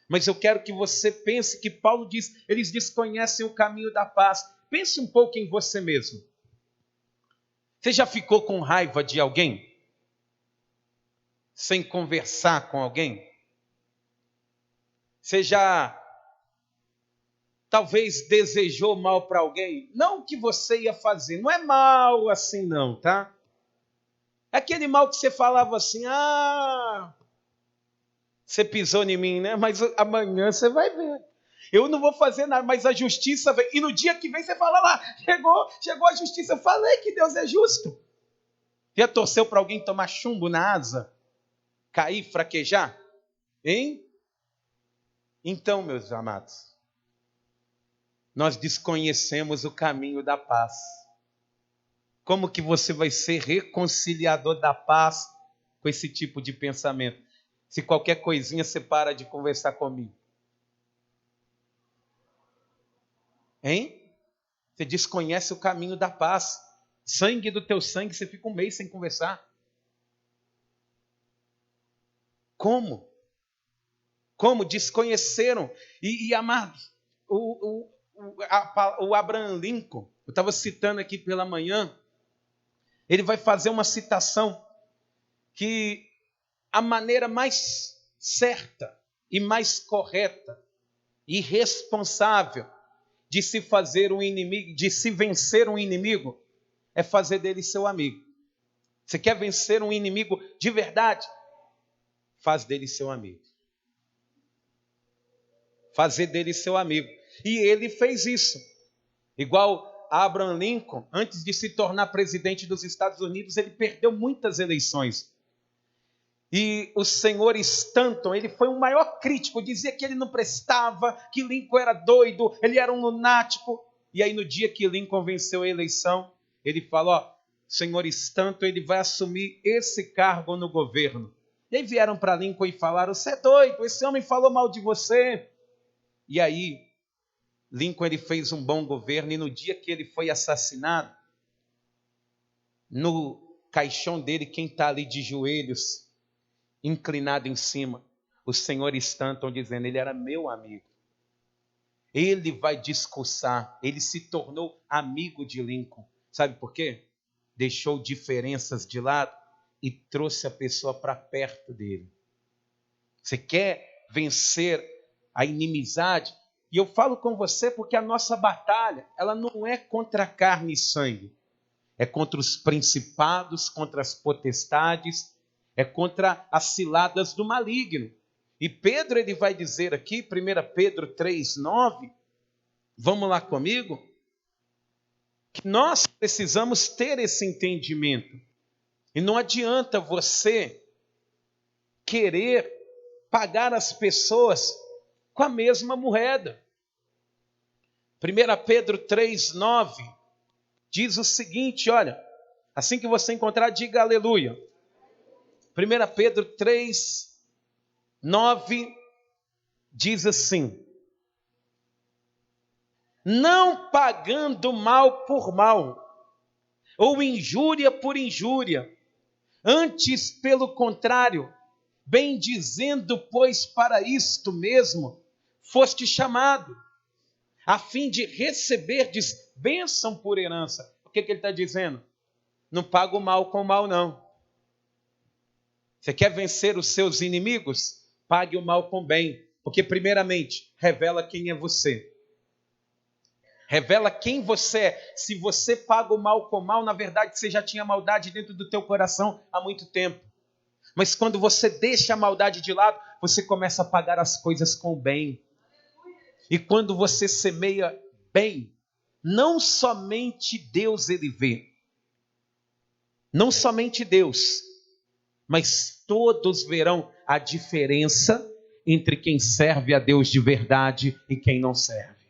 Mas eu quero que você pense que Paulo diz, eles desconhecem o caminho da paz. Pense um pouco em você mesmo. Você já ficou com raiva de alguém? Sem conversar com alguém? Você já talvez desejou mal para alguém? Não o que você ia fazer, não é mal assim não, tá? É aquele mal que você falava assim, você pisou em mim, né? Mas amanhã você vai ver. Eu não vou fazer nada, mas a justiça vem. E no dia que vem você fala lá, chegou a justiça. Eu falei que Deus é justo. Já torceu para alguém tomar chumbo na asa? Cair, fraquejar? Hein? Então, meus amados, nós desconhecemos o caminho da paz. Como que você vai ser reconciliador da paz com esse tipo de pensamento? Se qualquer coisinha você para de conversar comigo. Hein? Você desconhece o caminho da paz. Sangue do teu sangue, você fica um mês sem conversar. Como? Como? Desconheceram. E amados, o Abraham Lincoln, eu estava citando aqui pela manhã, ele vai fazer uma citação que a maneira mais certa e mais correta e responsável de se fazer um inimigo, de se vencer um inimigo, é fazer dele seu amigo. Você quer vencer um inimigo de verdade? Faz dele seu amigo. Fazer dele seu amigo. E ele fez isso. Igual Abraham Lincoln, antes de se tornar presidente dos Estados Unidos, ele perdeu muitas eleições. E o senhor Stanton, ele foi o maior crítico, dizia que ele não prestava, que Lincoln era doido, ele era um lunático. E aí no dia que Lincoln venceu a eleição, ele falou, ó, senhor Stanton, ele vai assumir esse cargo no governo. E aí vieram para Lincoln e falaram, você é doido, esse homem falou mal de você. E aí Lincoln ele fez um bom governo e no dia que ele foi assassinado, no caixão dele, quem está ali de joelhos, inclinado em cima, o senhor Stanton dizendo, ele era meu amigo. Ele vai discursar, ele se tornou amigo de Lincoln. Sabe por quê? Deixou diferenças de lado e trouxe a pessoa para perto dele. Você quer vencer a inimizade? E eu falo com você porque a nossa batalha, ela não é contra carne e sangue. É contra os principados, contra as potestades, é contra as ciladas do maligno. E Pedro, ele vai dizer aqui, 1 Pedro 3,9, vamos lá comigo, que nós precisamos ter esse entendimento. E não adianta você querer pagar as pessoas com a mesma moeda. 1 Pedro 3,9 diz o seguinte, olha, assim que você encontrar, diga aleluia. 1 Pedro 3,9 diz assim, não pagando mal por mal, ou injúria por injúria, antes, pelo contrário, bendizendo, pois para isto mesmo foste chamado, a fim de receberdes bênção por herança. O que ele está dizendo? Não paga o mal com o mal, não. Você quer vencer os seus inimigos? Pague o mal com o bem. Porque, primeiramente, revela quem é você. Revela quem você é. Se você paga o mal com o mal, na verdade, você já tinha maldade dentro do teu coração há muito tempo. Mas quando você deixa a maldade de lado, você começa a pagar as coisas com o bem. E quando você semeia bem, não somente Deus ele vê. Não somente Deus, mas todos verão a diferença entre quem serve a Deus de verdade e quem não serve.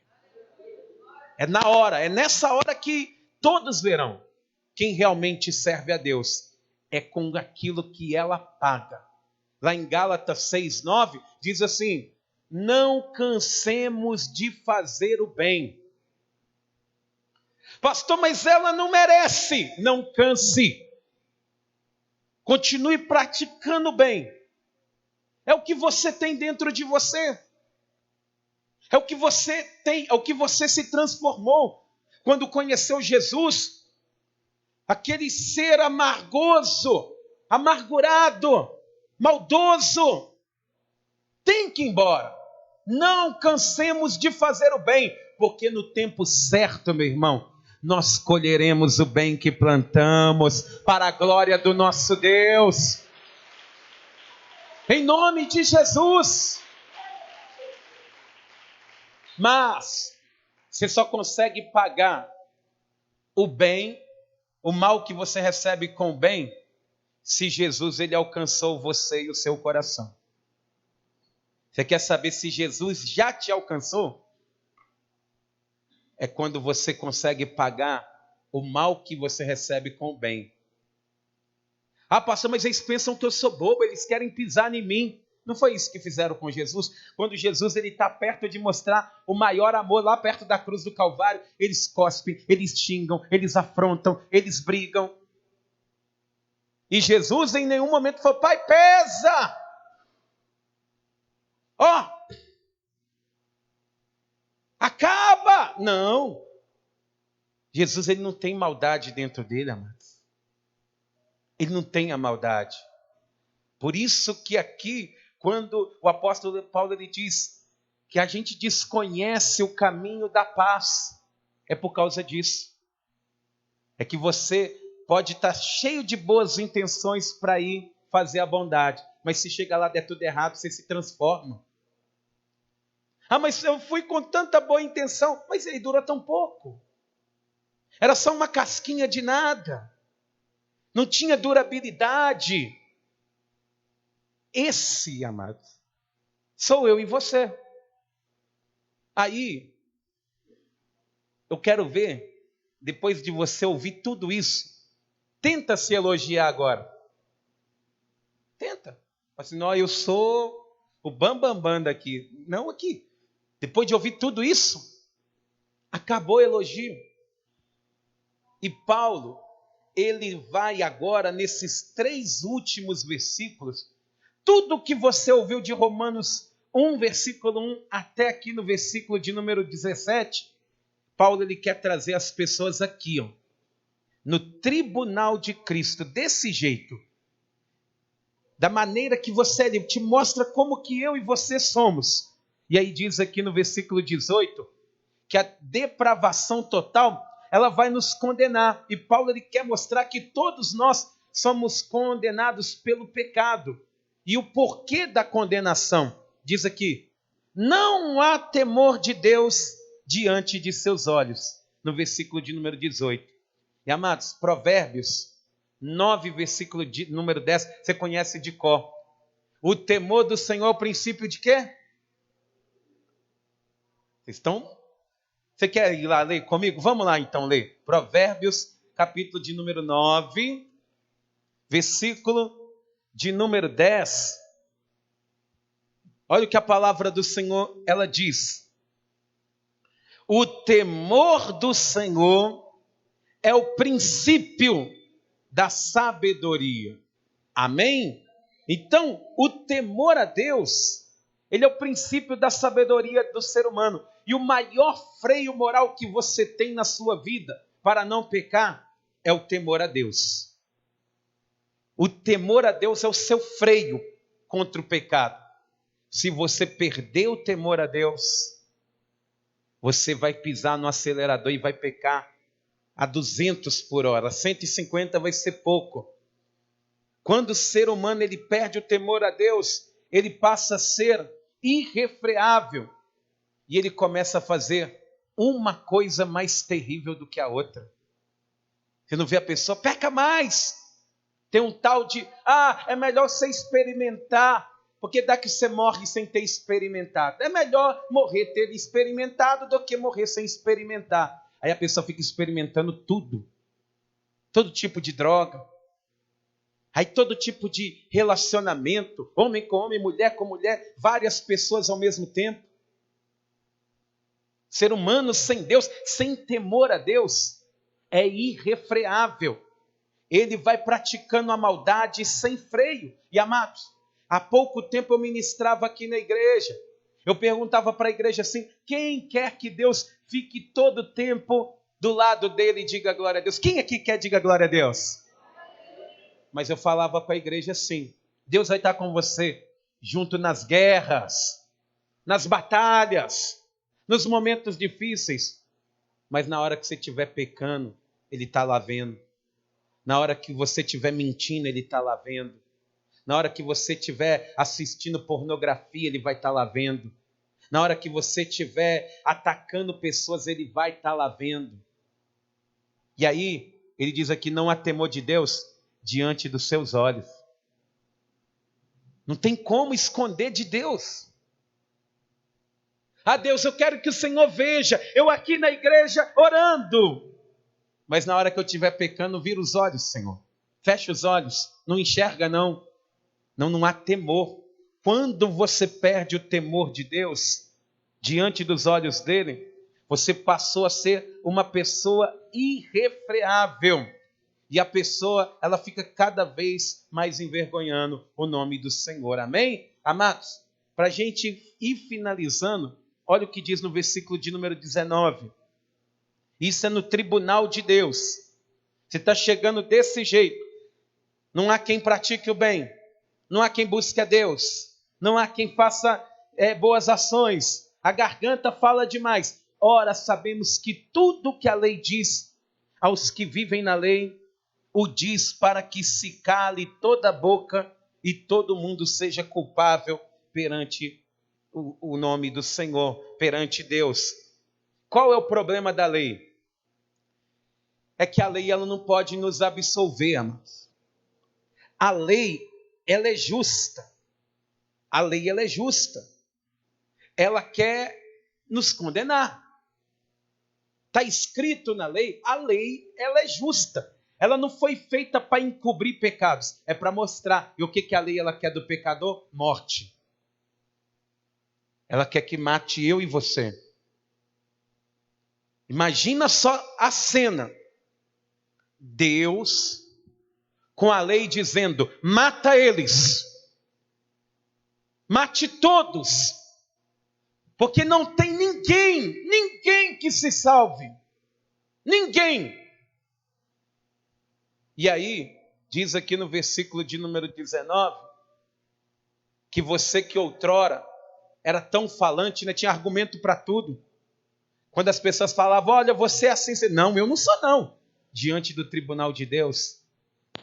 É na hora, é nessa hora que todos verão quem realmente serve a Deus. É com aquilo que ela paga. Lá em Gálatas 6,9 diz assim, não cansemos de fazer o bem. Pastor, mas ela não merece. Não canse. Continue praticando o bem. É o que você tem dentro de você. É o que você tem, é o que você se transformou quando conheceu Jesus. Aquele ser amargoso, amargurado, maldoso, tem que ir embora. Não cansemos de fazer o bem, porque no tempo certo, meu irmão, nós colheremos o bem que plantamos para a glória do nosso Deus. Em nome de Jesus. Mas você só consegue pagar o bem, o mal que você recebe com o bem, se Jesus ele alcançou você e o seu coração. Você quer saber se Jesus já te alcançou? É quando você consegue pagar o mal que você recebe com o bem. Ah, pastor, mas eles pensam que eu sou bobo, eles querem pisar em mim. Não foi isso que fizeram com Jesus? Quando Jesus está perto de mostrar o maior amor lá perto da cruz do Calvário, eles cospem, eles xingam, eles afrontam, eles brigam. E Jesus em nenhum momento falou, pai, pesa! Ó, acaba! Não. Jesus ele não tem maldade dentro dele, amados. Ele não tem a maldade. Por isso que aqui, quando o apóstolo Paulo ele diz que a gente desconhece o caminho da paz, é por causa disso. É que você pode estar cheio de boas intenções para ir fazer a bondade, mas se chegar lá der tudo errado, você se transforma. Ah, mas eu fui com tanta boa intenção, mas aí dura tão pouco. Era só uma casquinha de nada. Não tinha durabilidade. Esse, amados, sou eu e você. Aí, eu quero ver, depois de você ouvir tudo isso, tenta se elogiar agora. Tenta. Fala assim, não, eu sou o bambambam daqui. Não aqui. Depois de ouvir tudo isso, acabou o elogio. E Paulo, ele vai agora nesses 3 últimos versículos, tudo que você ouviu de Romanos 1, versículo 1, até aqui no versículo de número 17, Paulo ele quer trazer as pessoas aqui, ó, no tribunal de Cristo, desse jeito, da maneira que você, ele te mostra como que eu e você somos. E aí diz aqui no versículo 18, que a depravação total, ela vai nos condenar. E Paulo ele quer mostrar que todos nós somos condenados pelo pecado. E o porquê da condenação? Diz aqui, não há temor de Deus diante de seus olhos. No versículo de número 18. E amados, Provérbios 9, versículo de número 10, você conhece de cor. O temor do Senhor é o princípio de quê? Vocês estão? Você quer ir lá ler comigo? Vamos lá então ler. Provérbios, capítulo de número 9, versículo de número 10. Olha o que a palavra do Senhor, ela diz. O temor do Senhor é o princípio da sabedoria. Amém? Então, o temor a Deus, ele é o princípio da sabedoria do ser humano. E o maior freio moral que você tem na sua vida para não pecar é o temor a Deus. O temor a Deus é o seu freio contra o pecado. Se você perder o temor a Deus, você vai pisar no acelerador e vai pecar a 200 por hora. 150 vai ser pouco. Quando o ser humano ele perde o temor a Deus, ele passa a ser irrefreável. E ele começa a fazer uma coisa mais terrível do que a outra. Você não vê a pessoa, peca mais. Tem um tal de, é melhor você experimentar, porque dá que você morre sem ter experimentado. É melhor morrer ter experimentado do que morrer sem experimentar. Aí a pessoa fica experimentando tudo. Todo tipo de droga. Aí todo tipo de relacionamento, homem com homem, mulher com mulher, várias pessoas ao mesmo tempo. Ser humano sem Deus, sem temor a Deus, é irrefreável. Ele vai praticando a maldade sem freio. E amados, há pouco tempo eu ministrava aqui na igreja. Eu perguntava para a igreja assim, quem quer que Deus fique todo o tempo do lado dele e diga glória a Deus? Quem aqui quer diga glória a Deus? Mas eu falava com a igreja assim, Deus vai estar com você junto nas guerras, nas batalhas, nos momentos difíceis. Mas na hora que você estiver pecando, Ele está lá vendo. Na hora que você estiver mentindo, Ele está lá vendo. Na hora que você estiver assistindo pornografia, Ele vai estar lá vendo. Na hora que você estiver atacando pessoas, Ele vai estar lá vendo. E aí, ele diz aqui, não há temor de Deus diante dos seus olhos. Não tem como esconder de Deus. Deus, eu quero que o Senhor veja, eu aqui na igreja orando. Mas na hora que eu estiver pecando, vira os olhos, Senhor. Fecha os olhos, não enxerga não. Não há temor. Quando você perde o temor de Deus, diante dos olhos dele, você passou a ser uma pessoa irrefreável. E a pessoa, ela fica cada vez mais envergonhando o nome do Senhor. Amém? Amados, para a gente ir finalizando, olha o que diz no versículo de número 19. Isso é no tribunal de Deus. Você está chegando desse jeito. Não há quem pratique o bem. Não há quem busque a Deus. Não há quem faça boas ações. A garganta fala demais. Ora, sabemos que tudo que a lei diz aos que vivem na lei, o diz para que se cale toda a boca e todo mundo seja culpável perante o nome do Senhor, perante Deus. Qual é o problema da lei? é que a lei ela não pode nos absolver, amados. A lei, ela é justa. A lei, ela é justa. Ela quer nos condenar. Está escrito na lei, a lei, ela é justa. Ela não foi feita para encobrir pecados, é para mostrar. E o que a lei ela quer do pecador? Morte. Ela quer que mate eu e você. Imagina só a cena. Deus, com a lei dizendo, mata eles. Mate todos. Porque não tem ninguém que se salve. Ninguém. E aí, diz aqui no versículo de número 19, que você que outrora era tão falante, né, tinha argumento para tudo. Quando as pessoas falavam, olha, você é assim, você... não, eu não sou não. Diante do tribunal de Deus,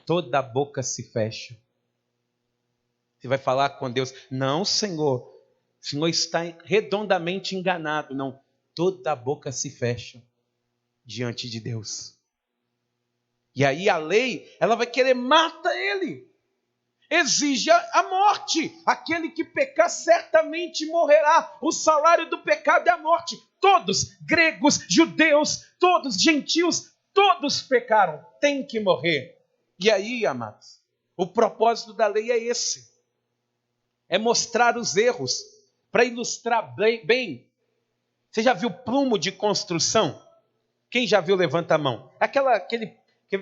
toda a boca se fecha. Você vai falar com Deus, não, Senhor, o Senhor está redondamente enganado. Não, toda a boca se fecha diante de Deus. E aí a lei, ela vai querer matar ele. Exige a morte. Aquele que pecar certamente morrerá. O salário do pecado é a morte. Todos, gregos, judeus, todos, gentios, todos pecaram. Tem que morrer. E aí, amados, o propósito da lei é esse. É mostrar os erros, para ilustrar bem. Você já viu prumo de construção? Quem já viu, levanta a mão. Aquele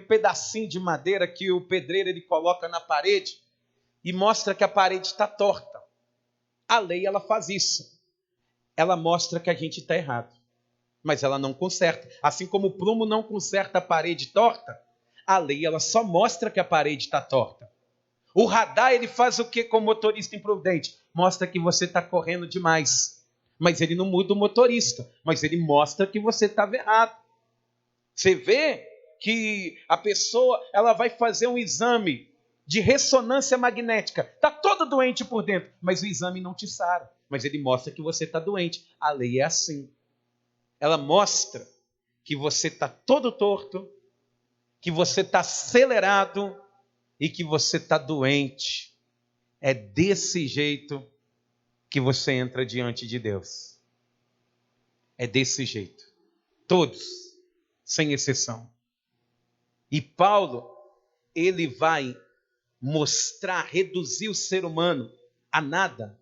pedacinho de madeira que o pedreiro ele coloca na parede e mostra que a parede está torta. A lei ela faz isso. Ela mostra que a gente está errado, mas ela não conserta. Assim como o prumo não conserta a parede torta, a lei ela só mostra que a parede está torta. O radar ele faz o que com o motorista imprudente? Mostra que você está correndo demais, mas ele não muda o motorista, mas ele mostra que você estava errado. Você vê que a pessoa ela vai fazer um exame de ressonância magnética. Está todo doente por dentro, mas o exame não te sara. Mas ele mostra que você está doente. A lei é assim. Ela mostra que você está todo torto, que você está acelerado e que você está doente. É desse jeito que você entra diante de Deus. É desse jeito. Todos, sem exceção. E Paulo, ele vai mostrar, reduzir o ser humano a nada,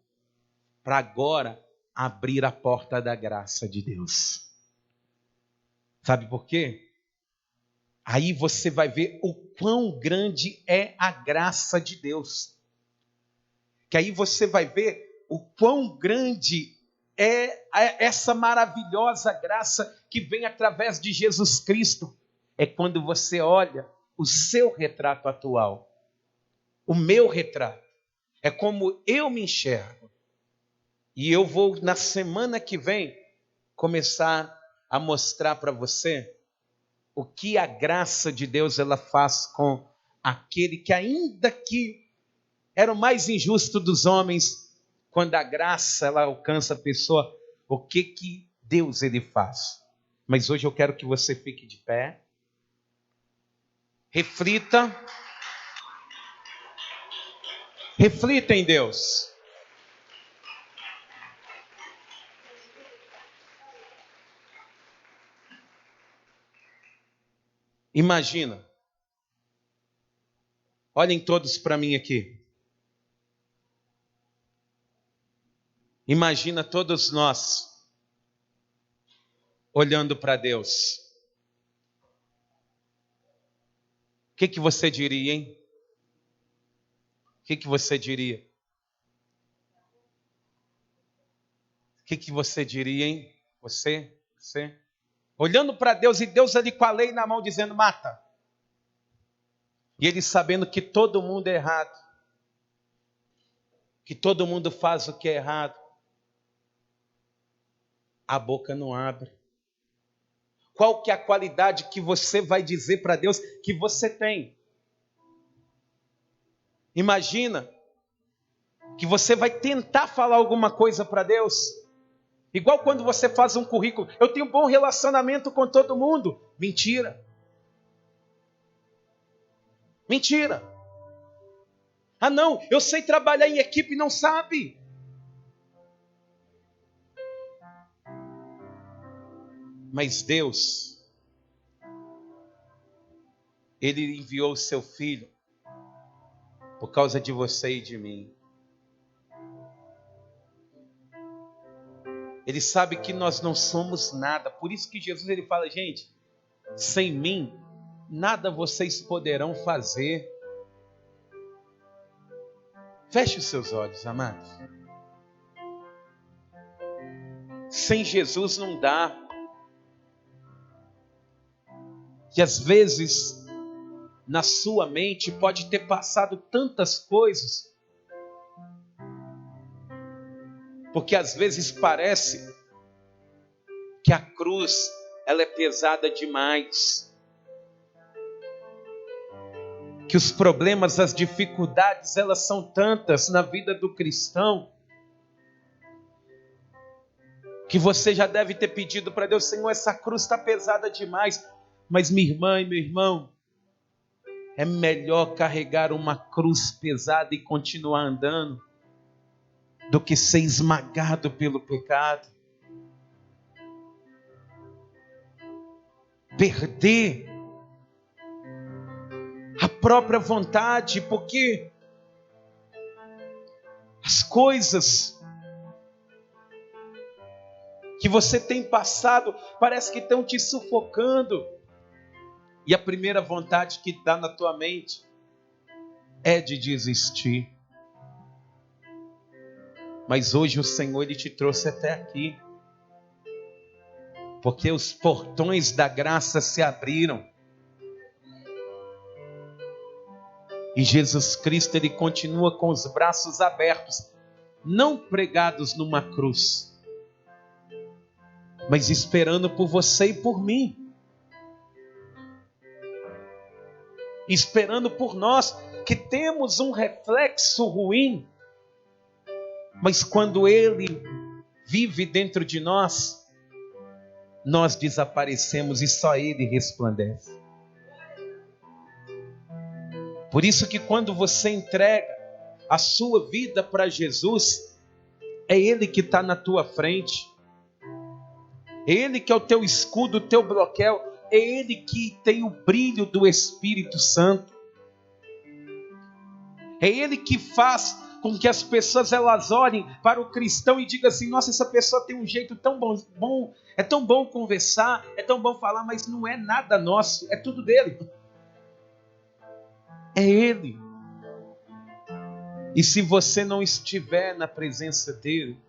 para agora abrir a porta da graça de Deus. Sabe por quê? Aí você vai ver o quão grande é a graça de Deus. Que aí você vai ver o quão grande é essa maravilhosa graça que vem através de Jesus Cristo. É quando você olha o seu retrato atual, o meu retrato. É como eu me enxergo. E eu vou, na semana que vem, começar a mostrar para você o que a graça de Deus ela faz com aquele que, ainda que era o mais injusto dos homens, quando a graça ela alcança a pessoa, o que Deus ele faz. Mas hoje eu quero que você fique de pé. Reflita em Deus. Imagina. Olhem todos para mim aqui. Imagina todos nós olhando para Deus. O que você diria, hein? O que você diria? O que você diria, hein? Você? Olhando para Deus e Deus ali com a lei na mão dizendo, mata. E ele sabendo que todo mundo é errado. Que todo mundo faz o que é errado. A boca não abre. Qual que é a qualidade que você vai dizer para Deus que você tem? Imagina que você vai tentar falar alguma coisa para Deus. Igual quando você faz um currículo. Eu tenho um bom relacionamento com todo mundo. Mentira. Mentira. Ah não, eu sei trabalhar em equipe, não sabe. Mas Deus, Ele enviou o seu Filho por causa de você e de mim. Ele sabe que nós não somos nada. Por isso que Jesus ele fala, gente, sem mim, nada vocês poderão fazer. Feche os seus olhos, amados. Sem Jesus não dá. Que às vezes, na sua mente, pode ter passado tantas coisas. Porque às vezes parece que a cruz, ela é pesada demais. Que os problemas, as dificuldades, elas são tantas na vida do cristão, que você já deve ter pedido para Deus, Senhor, essa cruz está pesada demais. Mas minha irmã e meu irmão, é melhor carregar uma cruz pesada e continuar andando, do que ser esmagado pelo pecado. Perder a própria vontade, porque as coisas que você tem passado parece que estão te sufocando. E a primeira vontade que dá na tua mente é de desistir. Mas hoje o Senhor ele te trouxe até aqui, porque os portões da graça se abriram. E Jesus Cristo ele continua com os braços abertos, não pregados numa cruz, mas esperando por você e por mim. Esperando por nós, que temos um reflexo ruim, mas quando Ele vive dentro de nós, nós desaparecemos e só Ele resplandece. Por isso que quando você entrega a sua vida para Jesus, é Ele que está na tua frente, é Ele que é o teu escudo, o teu broquel, é Ele que tem o brilho do Espírito Santo, é Ele que faz com que as pessoas elas olhem para o cristão e digam assim, nossa, essa pessoa tem um jeito tão bom, é tão bom conversar, é tão bom falar, mas não é nada nosso, é tudo dele. É Ele. E se você não estiver na presença dele,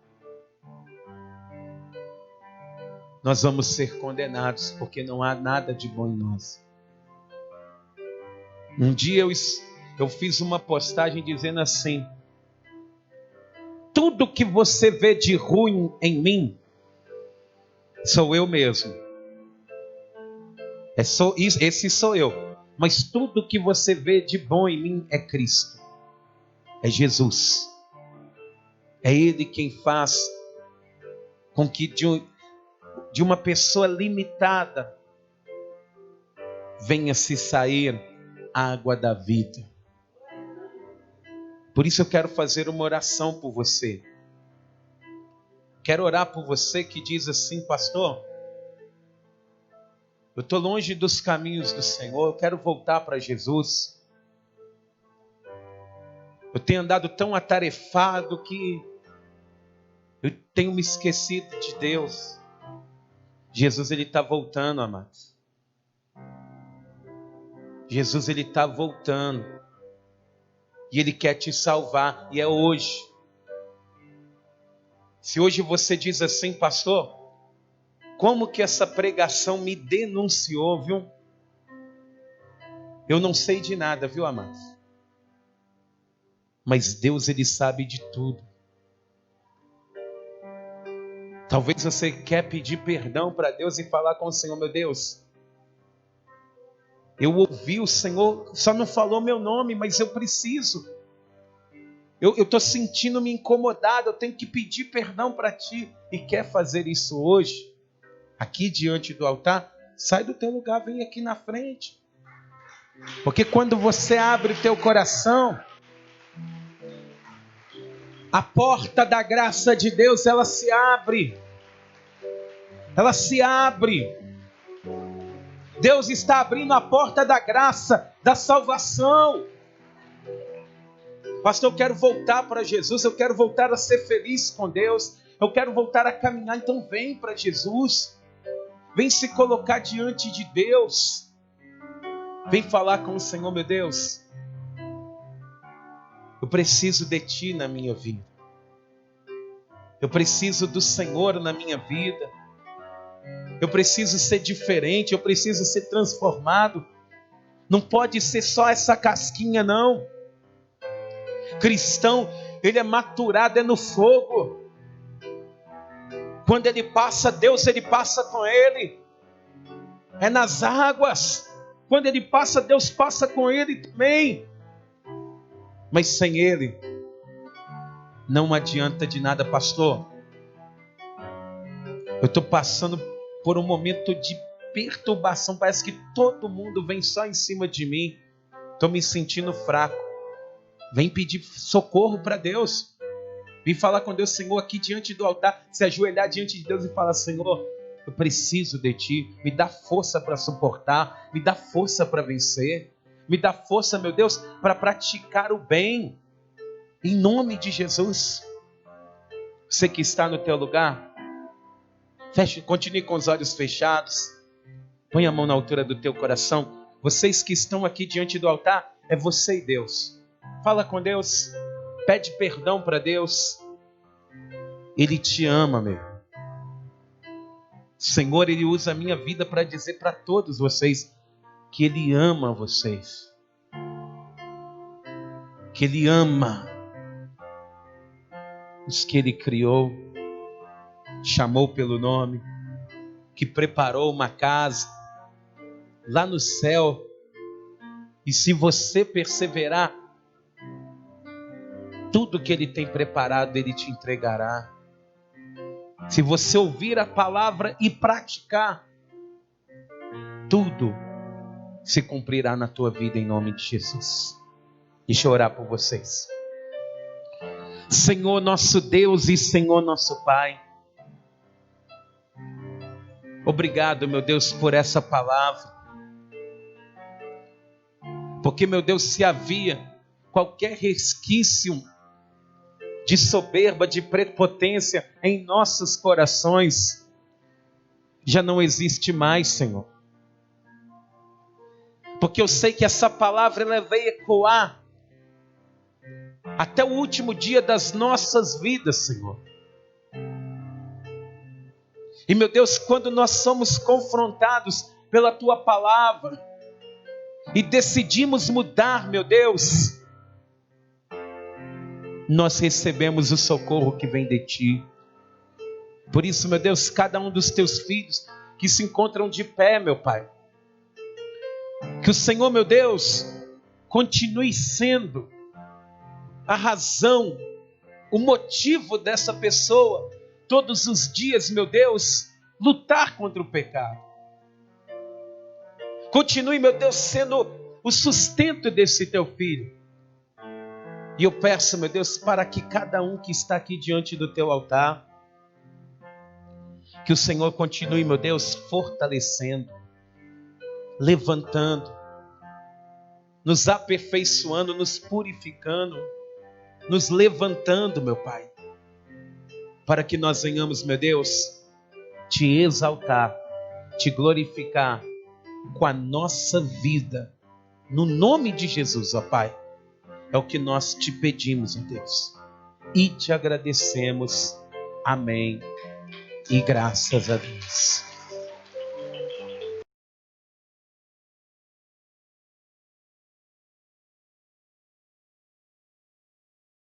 nós vamos ser condenados, porque não há nada de bom em nós. Um dia eu fiz uma postagem dizendo assim, tudo que você vê de ruim em mim, sou eu mesmo. Esse sou eu. Mas tudo que você vê de bom em mim é Cristo. É Jesus. É Ele quem faz com que de uma pessoa limitada venha se sair a água da vida. Por isso eu quero fazer uma oração por você. Quero orar por você que diz assim, pastor, eu estou longe dos caminhos do Senhor, eu quero voltar para Jesus. Eu tenho andado tão atarefado que eu tenho me esquecido de Deus. Jesus ele está voltando, amados. Jesus ele está voltando. E Ele quer te salvar. E é hoje. Se hoje você diz assim, pastor, como que essa pregação me denunciou, viu? Eu não sei de nada, viu, amados? Mas Deus, Ele sabe de tudo. Talvez você quer pedir perdão para Deus e falar com o Senhor, meu Deus, eu ouvi o Senhor, só não falou meu nome, mas eu preciso. Eu estou sentindo-me incomodado, eu tenho que pedir perdão para Ti. E quer fazer isso hoje, aqui diante do altar? Sai do teu lugar, vem aqui na frente. Porque quando você abre o teu coração, a porta da graça de Deus, ela se abre. Ela se abre. Deus está abrindo a porta da graça, da salvação. Pastor, eu quero voltar para Jesus, eu quero voltar a ser feliz com Deus, eu quero voltar a caminhar. Então vem para Jesus, vem se colocar diante de Deus, vem falar com o Senhor. Meu Deus, eu preciso de Ti na minha vida, eu preciso do Senhor na minha vida, eu preciso ser diferente, eu preciso ser transformado. Não pode ser só essa casquinha, não. Cristão, ele é maturado, é no fogo. Quando ele passa, Deus, ele passa com ele. É nas águas. Quando ele passa, Deus passa com ele também. Mas sem ele, não adianta de nada, pastor. Eu estou passando por um momento de perturbação. Parece que todo mundo vem só em cima de mim. Estou me sentindo fraco. Vem pedir socorro para Deus. Vem falar com Deus, Senhor, aqui diante do altar. Se ajoelhar diante de Deus e falar, Senhor, eu preciso de Ti. Me dá força para suportar. Me dá força para vencer. Me dá força, meu Deus, para praticar o bem. Em nome de Jesus. Você que está no teu lugar, continue com os olhos fechados. Põe a mão na altura do teu coração. Vocês que estão aqui diante do altar, é você e Deus. Fala com Deus, pede perdão para Deus. Ele te ama, meu. Senhor, Ele usa a minha vida para dizer para todos vocês que Ele ama vocês. Que Ele ama os que Ele criou, chamou pelo nome, que preparou uma casa lá no céu. E se você perseverar, tudo que Ele tem preparado, Ele te entregará. Se você ouvir a palavra e praticar, tudo se cumprirá na tua vida em nome de Jesus. Deixa eu orar por vocês. Senhor nosso Deus e Senhor nosso Pai, obrigado, meu Deus, por essa palavra. Porque, meu Deus, se havia qualquer resquício de soberba, de prepotência em nossos corações, já não existe mais, Senhor. Porque eu sei que essa palavra ela veio ecoar até o último dia das nossas vidas, Senhor. E, meu Deus, quando nós somos confrontados pela Tua palavra e decidimos mudar, meu Deus, nós recebemos o socorro que vem de Ti. Por isso, meu Deus, cada um dos Teus filhos que se encontram de pé, meu Pai, que o Senhor, meu Deus, continue sendo a razão, o motivo dessa pessoa, todos os dias, meu Deus, lutar contra o pecado. Continue, meu Deus, sendo o sustento desse Teu filho. E eu peço, meu Deus, para que cada um que está aqui diante do Teu altar, que o Senhor continue, meu Deus, fortalecendo, levantando, nos aperfeiçoando, nos purificando, nos levantando, meu Pai, para que nós venhamos, meu Deus, Te exaltar, Te glorificar com a nossa vida, no nome de Jesus, ó Pai. É o que nós Te pedimos, ó Deus, e Te agradecemos. Amém. E graças a Deus.